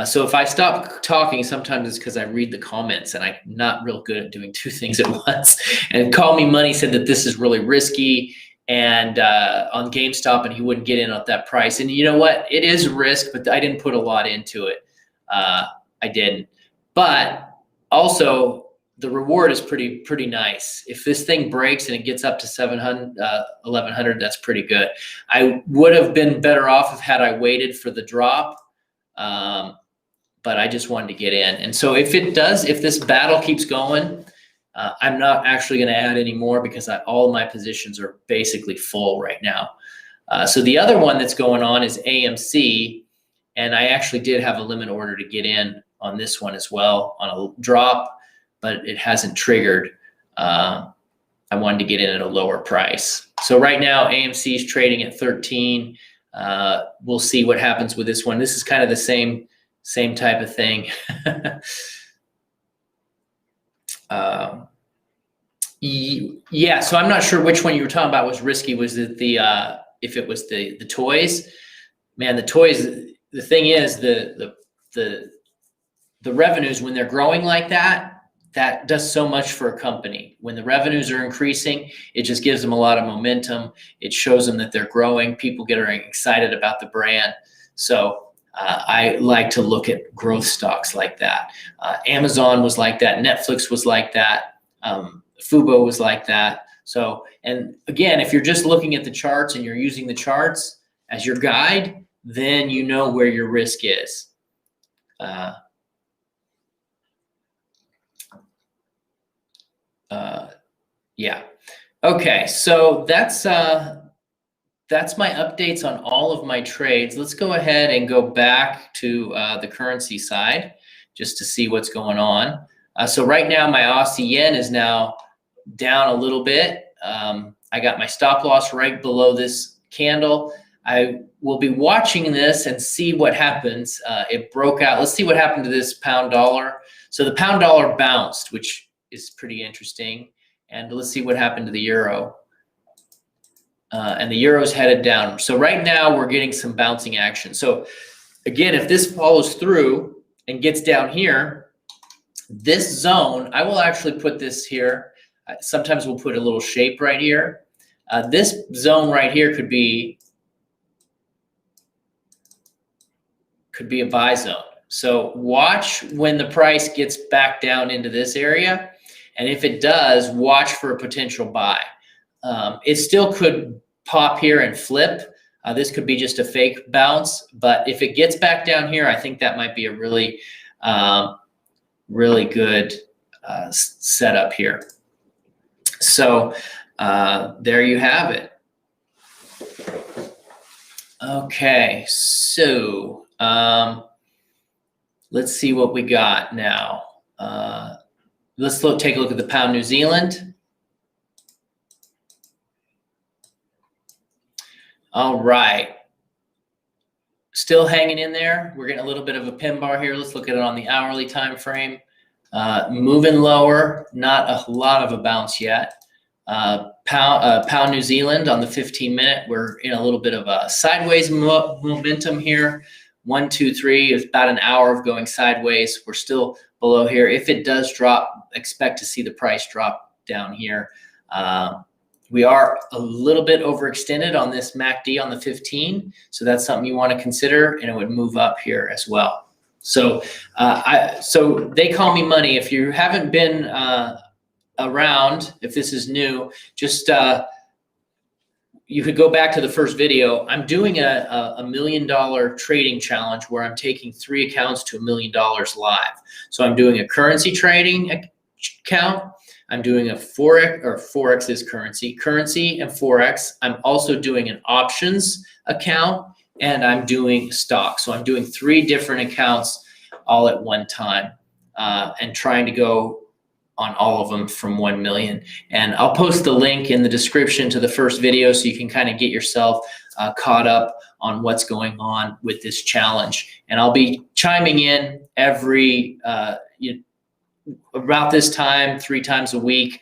so if I stop talking, sometimes it's because I read the comments and I'm not real good at doing two things at once. And Call Me Money said that this is really risky and on GameStop, and he wouldn't get in at that price. And you know what? It is risk, but I didn't put a lot into it. I didn't. But also, the reward is pretty nice. If this thing breaks and it gets up to 700, 1100, that's pretty good. I would have been better off had I waited for the drop, but I just wanted to get in. And so if this battle keeps going, I'm not actually going to add any more because all of my positions are basically full right now. So the other one that's going on is AMC, and I actually did have a limit order to get in on this one as well on a drop, but it hasn't triggered. I wanted to get in at a lower price. So right now, AMC is trading at 13. We'll see what happens with this one. This is kind of the same type of thing. Yeah, so I'm not sure which one you were talking about was risky. Was it if it was the toys? Man, the toys, the thing is, the revenues, when they're growing like that does so much for a company. When the revenues are increasing, it just gives them a lot of momentum. It shows them that they're growing. People get excited about the brand. So I like to look at growth stocks like that. Amazon was like that. Netflix was like that. Fubo was like that. So, and again, if you're just looking at the charts and you're using the charts as your guide, then you know where your risk is. Yeah. Okay. So that's my updates on all of my trades. Let's go ahead and go back to the currency side just to see what's going on. So right now my Aussie yen is now down a little bit. I got my stop loss right below this candle. I will be watching this and see what happens. It broke out. Let's see what happened to this pound dollar. So the pound dollar bounced, which is pretty interesting. And let's see what happened to the euro. And the euro's headed down. So right now we're getting some bouncing action. So again, if this follows through and gets down here, this zone, I will actually put this here. Sometimes we'll put a little shape right here. This zone right here could be a buy zone. So watch when the price gets back down into this area. And if it does, watch for a potential buy. It still could pop here and flip. This could be just a fake bounce. But if it gets back down here, I think that might be a really, really good setup here. So there you have it. Okay, so let's see what we got now. Let's take a look at the pound New Zealand. All right. Still hanging in there. We're getting a little bit of a pin bar here. Let's look at it on the hourly time frame. Moving lower, not a lot of a bounce yet. Pound New Zealand on the 15-minute, we're in a little bit of a sideways momentum here. 1, 2, 3 is about an hour of going sideways. We're still below here. If it does drop, expect to see the price drop down here. We are a little bit overextended on this MACD on the 15, so that's something you want to consider, and it would move up here as well. So, so they call me money. If you haven't been around, if this is new, just you could go back to the first video. I'm doing a $1 million trading challenge where I'm taking 3 accounts to $1 million live. So I'm doing a currency trading account. I'm doing a Forex is currency and Forex. I'm also doing an options account, and I'm doing stock. So I'm doing 3 different accounts all at one time, and trying to go on all of them from 1 million. And I'll post the link in the description to the first video so you can kind of get yourself caught up on what's going on with this challenge. And I'll be chiming in every, about this time, 3 times a week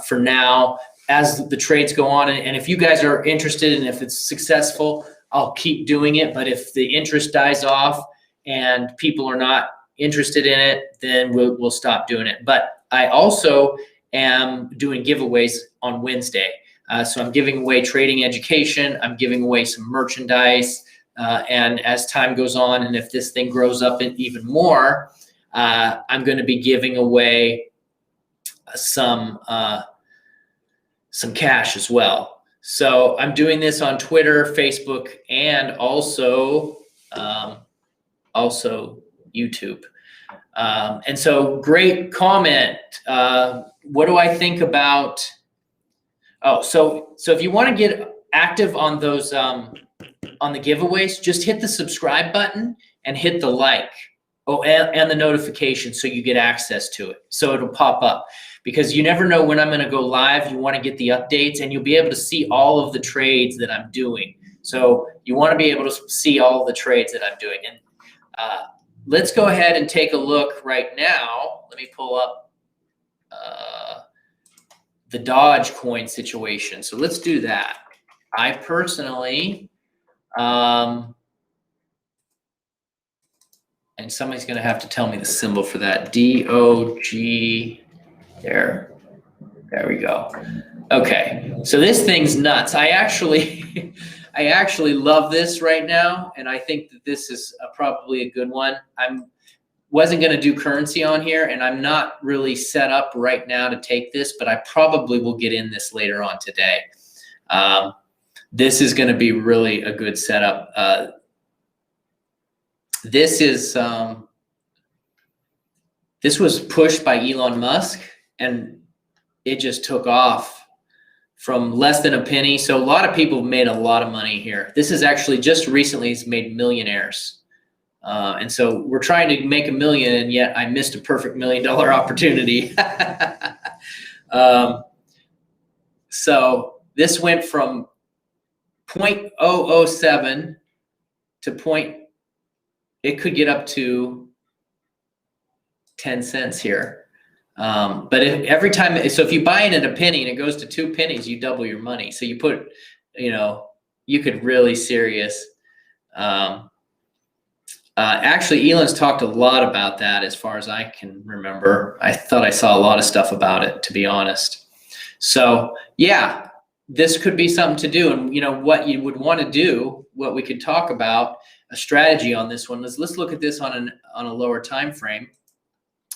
for now, as the trades go on. And if you guys are interested and if it's successful, I'll keep doing it. But if the interest dies off and people are not interested in it, then we'll stop doing it. But I also am doing giveaways on Wednesday. So I'm giving away trading education. I'm giving away some merchandise. And as time goes on, and if this thing grows up even more, I'm going to be giving away some cash as well. So I'm doing this on Twitter, Facebook, and also YouTube. And so great comment. What do I think about? Oh, so if you want to get active on those on the giveaways, just hit the subscribe button and hit the like. Oh, and the notification so you get access to it. So it'll pop up because you never know when I'm going to go live. You want to get the updates and you'll be able to see all of the trades that I'm doing. So you want to be able to see all of the trades that I'm doing. And let's go ahead and take a look right now. Let me pull up the DOGE coin situation. So let's do that. I personally, and somebody's going to have to tell me the symbol for that. DOGE. There we go. Okay, so this thing's nuts. I actually love this right now, and I think that this is probably a good one. Wasn't going to do currency on here, and I'm not really set up right now to take this, but I probably will get in this later on today. This is going to be really a good setup. This was pushed by Elon Musk, and it just took off from less than a penny. So a lot of people made a lot of money here. This is actually just recently has made millionaires. And so we're trying to make $1 million, and yet I missed a perfect $1 million opportunity. So this went from 0.007 to it could get up to 10 cents here. But every time, so if you buy it at a penny and it goes to 2 pennies, you double your money. So you put, you could really serious. Actually, Elon's talked a lot about that as far as I can remember. I thought I saw a lot of stuff about it, to be honest. So yeah, this could be something to do. And what you would want to do, what we could talk about, a strategy on this one. Let's look at this on a lower time frame.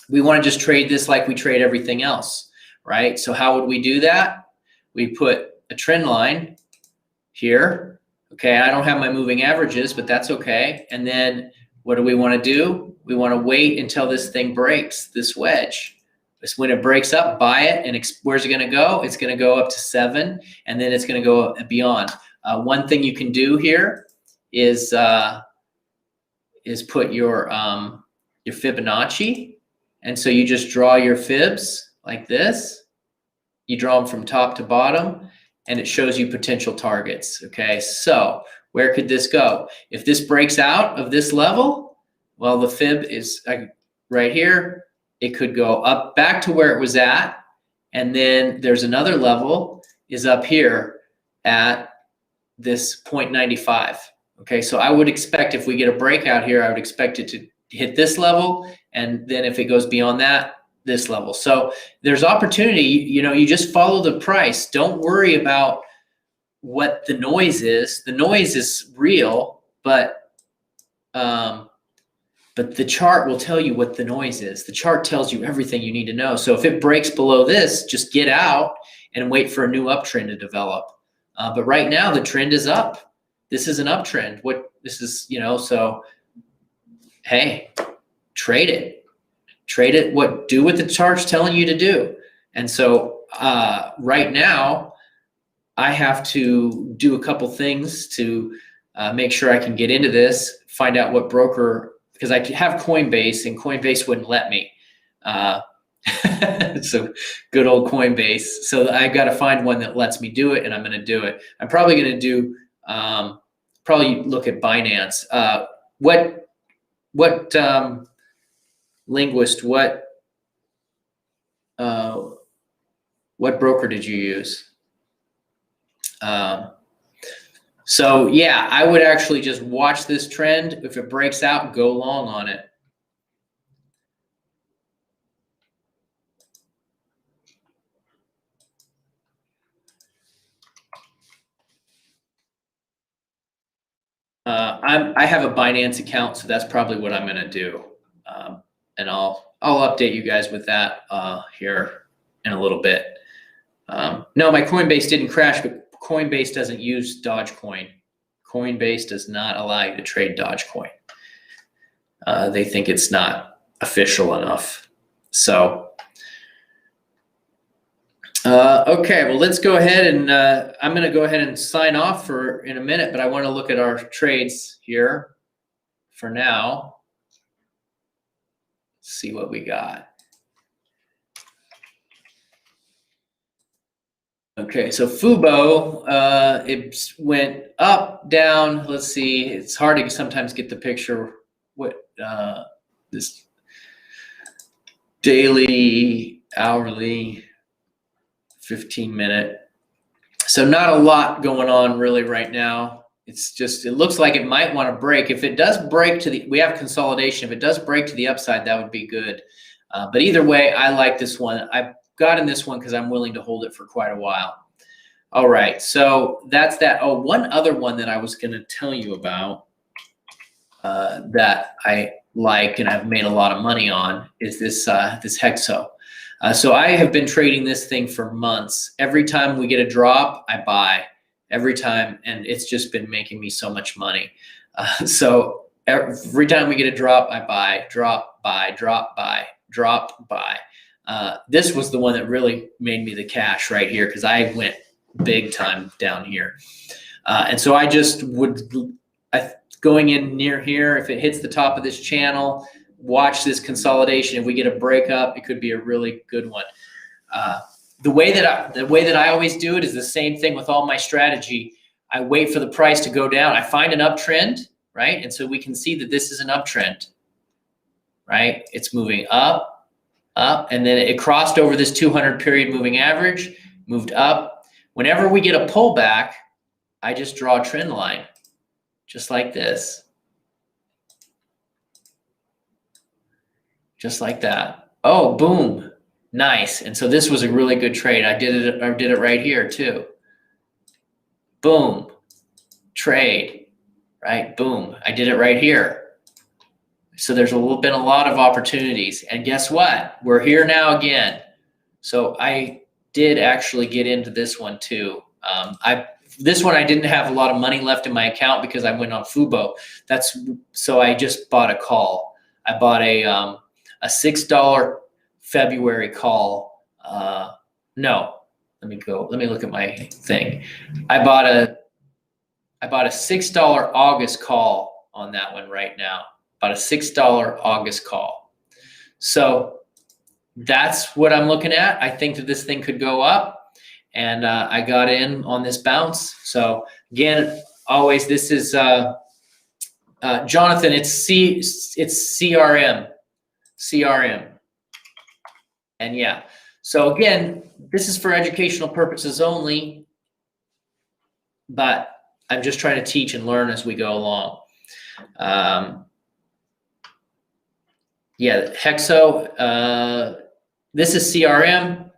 We want to just trade this like we trade everything else, right? So how would we do that? We put a trend line here. Okay, I don't have my moving averages, but that's okay. And then what do we want to do? We want to wait until this thing breaks, this wedge. When it breaks up, buy it, and where's it going to go? It's going to go up to 7, and then it's going to go beyond. One thing you can do here is put your Fibonacci, and so you just draw your fibs like this. You draw them from top to bottom, and it shows you potential targets. Okay, so where could this go? If this breaks out of this level, well, the fib is right here. It could go up back to where it was at, and then there's another level is up here at this 0.95. Okay, so I would expect if we get a breakout here, I would expect it to hit this level, and then if it goes beyond that, this level. So there's opportunity. You just follow the price. Don't worry about what the noise is. The noise is real, but the chart will tell you what the noise is. The chart tells you everything you need to know. So if it breaks below this, just get out and wait for a new uptrend to develop. But right now the trend is up. This is an uptrend. So hey, trade it. Trade it. Do what the chart's telling you to do. And so right now I have to do a couple things to make sure I can get into this, find out what broker, because I have Coinbase and Coinbase wouldn't let me. So good old Coinbase. So I got to find one that lets me do it, and I'm going to do it. I'm probably going to do, probably look at Binance. What linguist, what broker did you use? So yeah, I would actually just watch this trend. If it breaks out, go long on it. I have a Binance account, so that's probably what I'm going to do. and I'll update you guys with that here in a little bit. No, my Coinbase didn't crash, but Coinbase doesn't use Dogecoin. Coinbase does not allow you to trade Dogecoin. They think it's not official enough. So, okay, well, let's go ahead and I'm going to go ahead and sign off in a minute, but I want to look at our trades here for now. Let's see what we got. Okay, so Fubo, it went up, down. Let's see. It's hard to sometimes get the picture. What this daily, hourly, 15-minute. So not a lot going on really right now. It's just, it looks like it might want to break. If it does break to the, we have consolidation. If it does break to the upside, that would be good. But either way, I like this one. I've got in this one because I'm willing to hold it for quite a while. All right, so that's that. Oh, one other one that I was going to tell you about that I like and I've made a lot of money on is this this Hexo. So I have been trading this thing for months. Every time we get a drop, I buy. Every time, and it's just been making me so much money. So every time we get a drop, I buy. Drop, buy, drop, buy, drop, buy. This was the one that really made me the cash right here because I went big time down here. And so I just would, going in near here, if it hits the top of this channel, watch this consolidation. If we get a breakup, it could be a really good one. The way that I always do it is the same thing with all my strategy. I wait for the price to go down. I find an uptrend, right? And so we can see that this is an uptrend, right? It's moving up, up, and then it crossed over this 200 period moving average, moved up. Whenever we get a pullback, I just draw a trend line, just like this. Just like that. Oh, boom. Nice. And so this was a really good trade. I did it right here too. Boom. Trade. Right? Boom. I did it right here. So there's been a lot of opportunities. And guess what? We're here now again. So I did actually get into this one too. This one I didn't have a lot of money left in my account because I went on Fubo. So I just bought a call. I bought a $6 February call. No, let me look at my thing. I bought a $6 August call on that one right now. About a $6 August call. So that's what I'm looking at. I think that this thing could go up, and I got in on this bounce. So again, always this is Jonathan. It's CRM. And yeah, so again, this is for educational purposes only, but I'm just trying to teach and learn as we go along. Yeah, Hexo, this is CRM.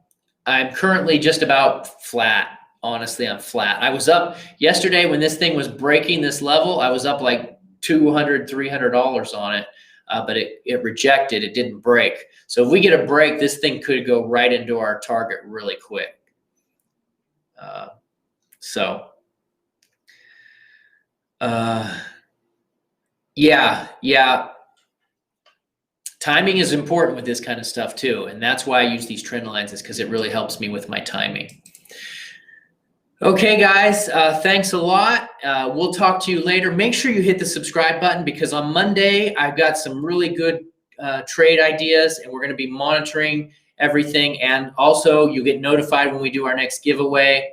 I'm currently just about flat. Honestly, I'm flat. I was up yesterday when this thing was breaking this level. I was up like $200, $300 on it. But it rejected, it didn't break. So if we get a break, this thing could go right into our target really quick. Yeah. Timing is important with this kind of stuff too. And that's why I use these trend lines, is because it really helps me with my timing. Okay, guys, thanks a lot. We'll talk to you later. Make sure you hit the subscribe button because on Monday, I've got some really good trade ideas, and we're going to be monitoring everything. And also, you get notified when we do our next giveaway.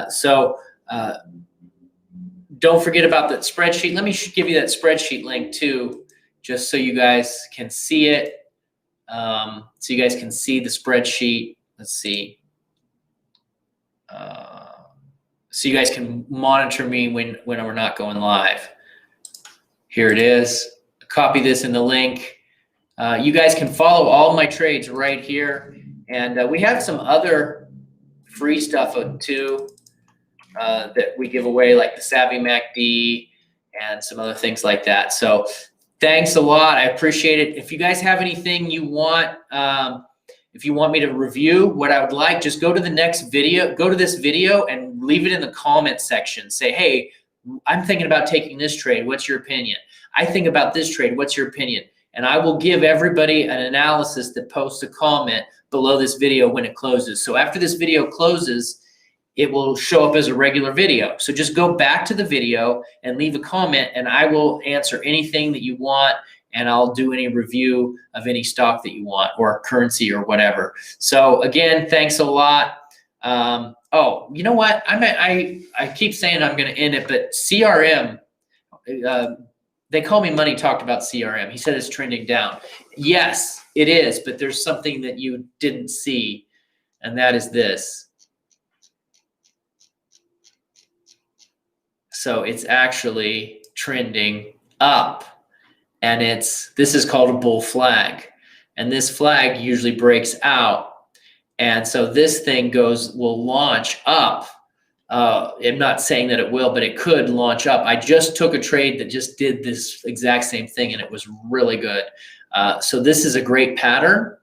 So don't forget about that spreadsheet. Let me give you that spreadsheet link too, just so you guys can see it. So you guys can see the spreadsheet. Let's see. So you guys can monitor me when we're not going live. Here it is. Copy this in the link. You guys can follow all my trades right here. And we have some other free stuff too that we give away, like the Savvy MACD and some other things like that. So Thanks a lot. I appreciate it. If you guys have anything you want, if you want me to review what I would like, just go to the next video, go to this video and leave it in the comment section. Say, hey, I'm thinking about taking this trade. What's your opinion? I think about this trade. What's your opinion? And I will give everybody an analysis that posts a comment below this video when it closes. So after this video closes, it will show up as a regular video. So just go back to the video and leave a comment, and I will answer anything that you want, and I'll do any review of any stock that you want or currency or whatever. So again, thanks a lot. Oh, you know what? I keep saying I'm going to end it, but CRM, they call me Money talked about CRM. He said it's trending down. Yes, it is, but there's something that you didn't see, and that is this. So it's actually trending up, and this is called a bull flag, and this flag usually breaks out, and so this thing will launch up. I'm not saying that it will, but it could launch up. I just took a trade that just did this exact same thing, and it was really good. So this is a great pattern.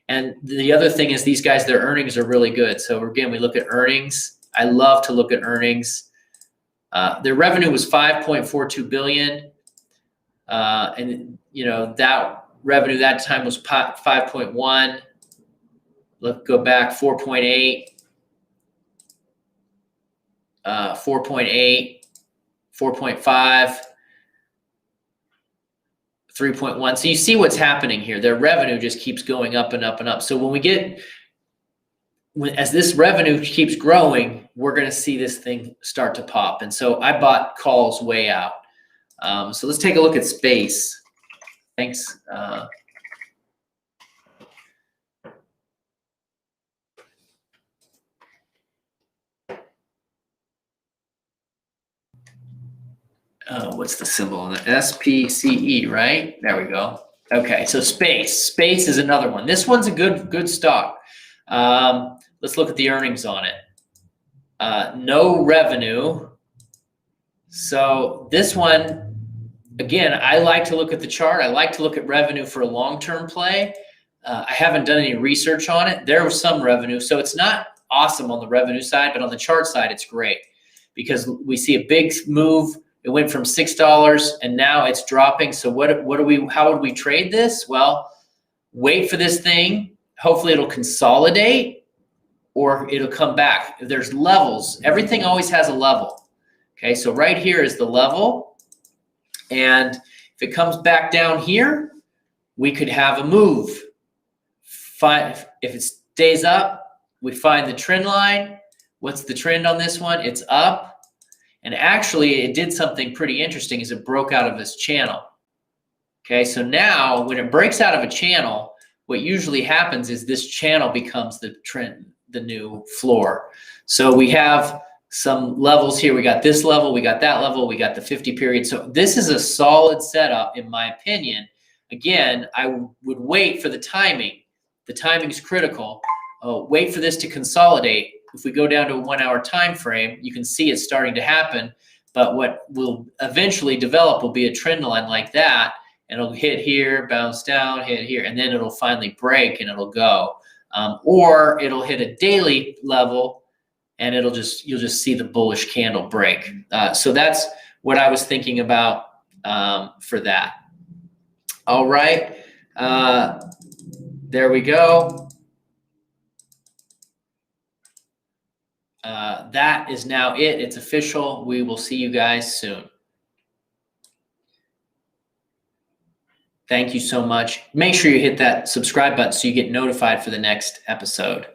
And the other thing is these guys, their earnings are really good. So again, we look at earnings. I love to look at earnings. Their revenue was 5.42 billion, and that revenue that time was 5.1. Let's go back 4.8, 4.8, 4.5, 3.1. So you see what's happening here. Their revenue just keeps going up and up and up. So as this revenue keeps growing, we're going to see this thing start to pop. And so I bought calls way out. So let's take a look at space. Thanks. What's the symbol on the SPCE, right? There we go. Okay, so space. Space is another one. This one's a good stock. Let's look at the earnings on it. No revenue. So this one, again, I like to look at the chart. I like to look at revenue for a long-term play. I haven't done any research on it. There was some revenue. So it's not awesome on the revenue side, but on the chart side, it's great because we see a big move. It went from $6 and now it's dropping. So how would we trade this? Well, wait for this thing. Hopefully it'll consolidate or it'll come back. If there's levels, everything always has a level. Okay, so right here is the level. And if it comes back down here, we could have a move. If it stays up, we find the trend line. What's the trend on this one? It's up. And actually, it did something pretty interesting is it broke out of this channel. Okay, so now when it breaks out of a channel, what usually happens is this channel becomes the trend, the new floor. So we have some levels here. We got this level, we got that level, we got the 50 period. So this is a solid setup, in my opinion. Again, I would wait for the timing. The timing is critical. Wait for this to consolidate. If we go down to a 1 hour time frame, you can see it's starting to happen. But what will eventually develop will be a trend line like that. And it'll hit here, bounce down, hit here, and then it'll finally break and it'll go. Or it'll hit a daily level and you'll just see the bullish candle break. So that's what I was thinking about for that. All right, there we go. That is now it. It's official. We will see you guys soon. Thank you so much. Make sure you hit that subscribe button so you get notified for the next episode.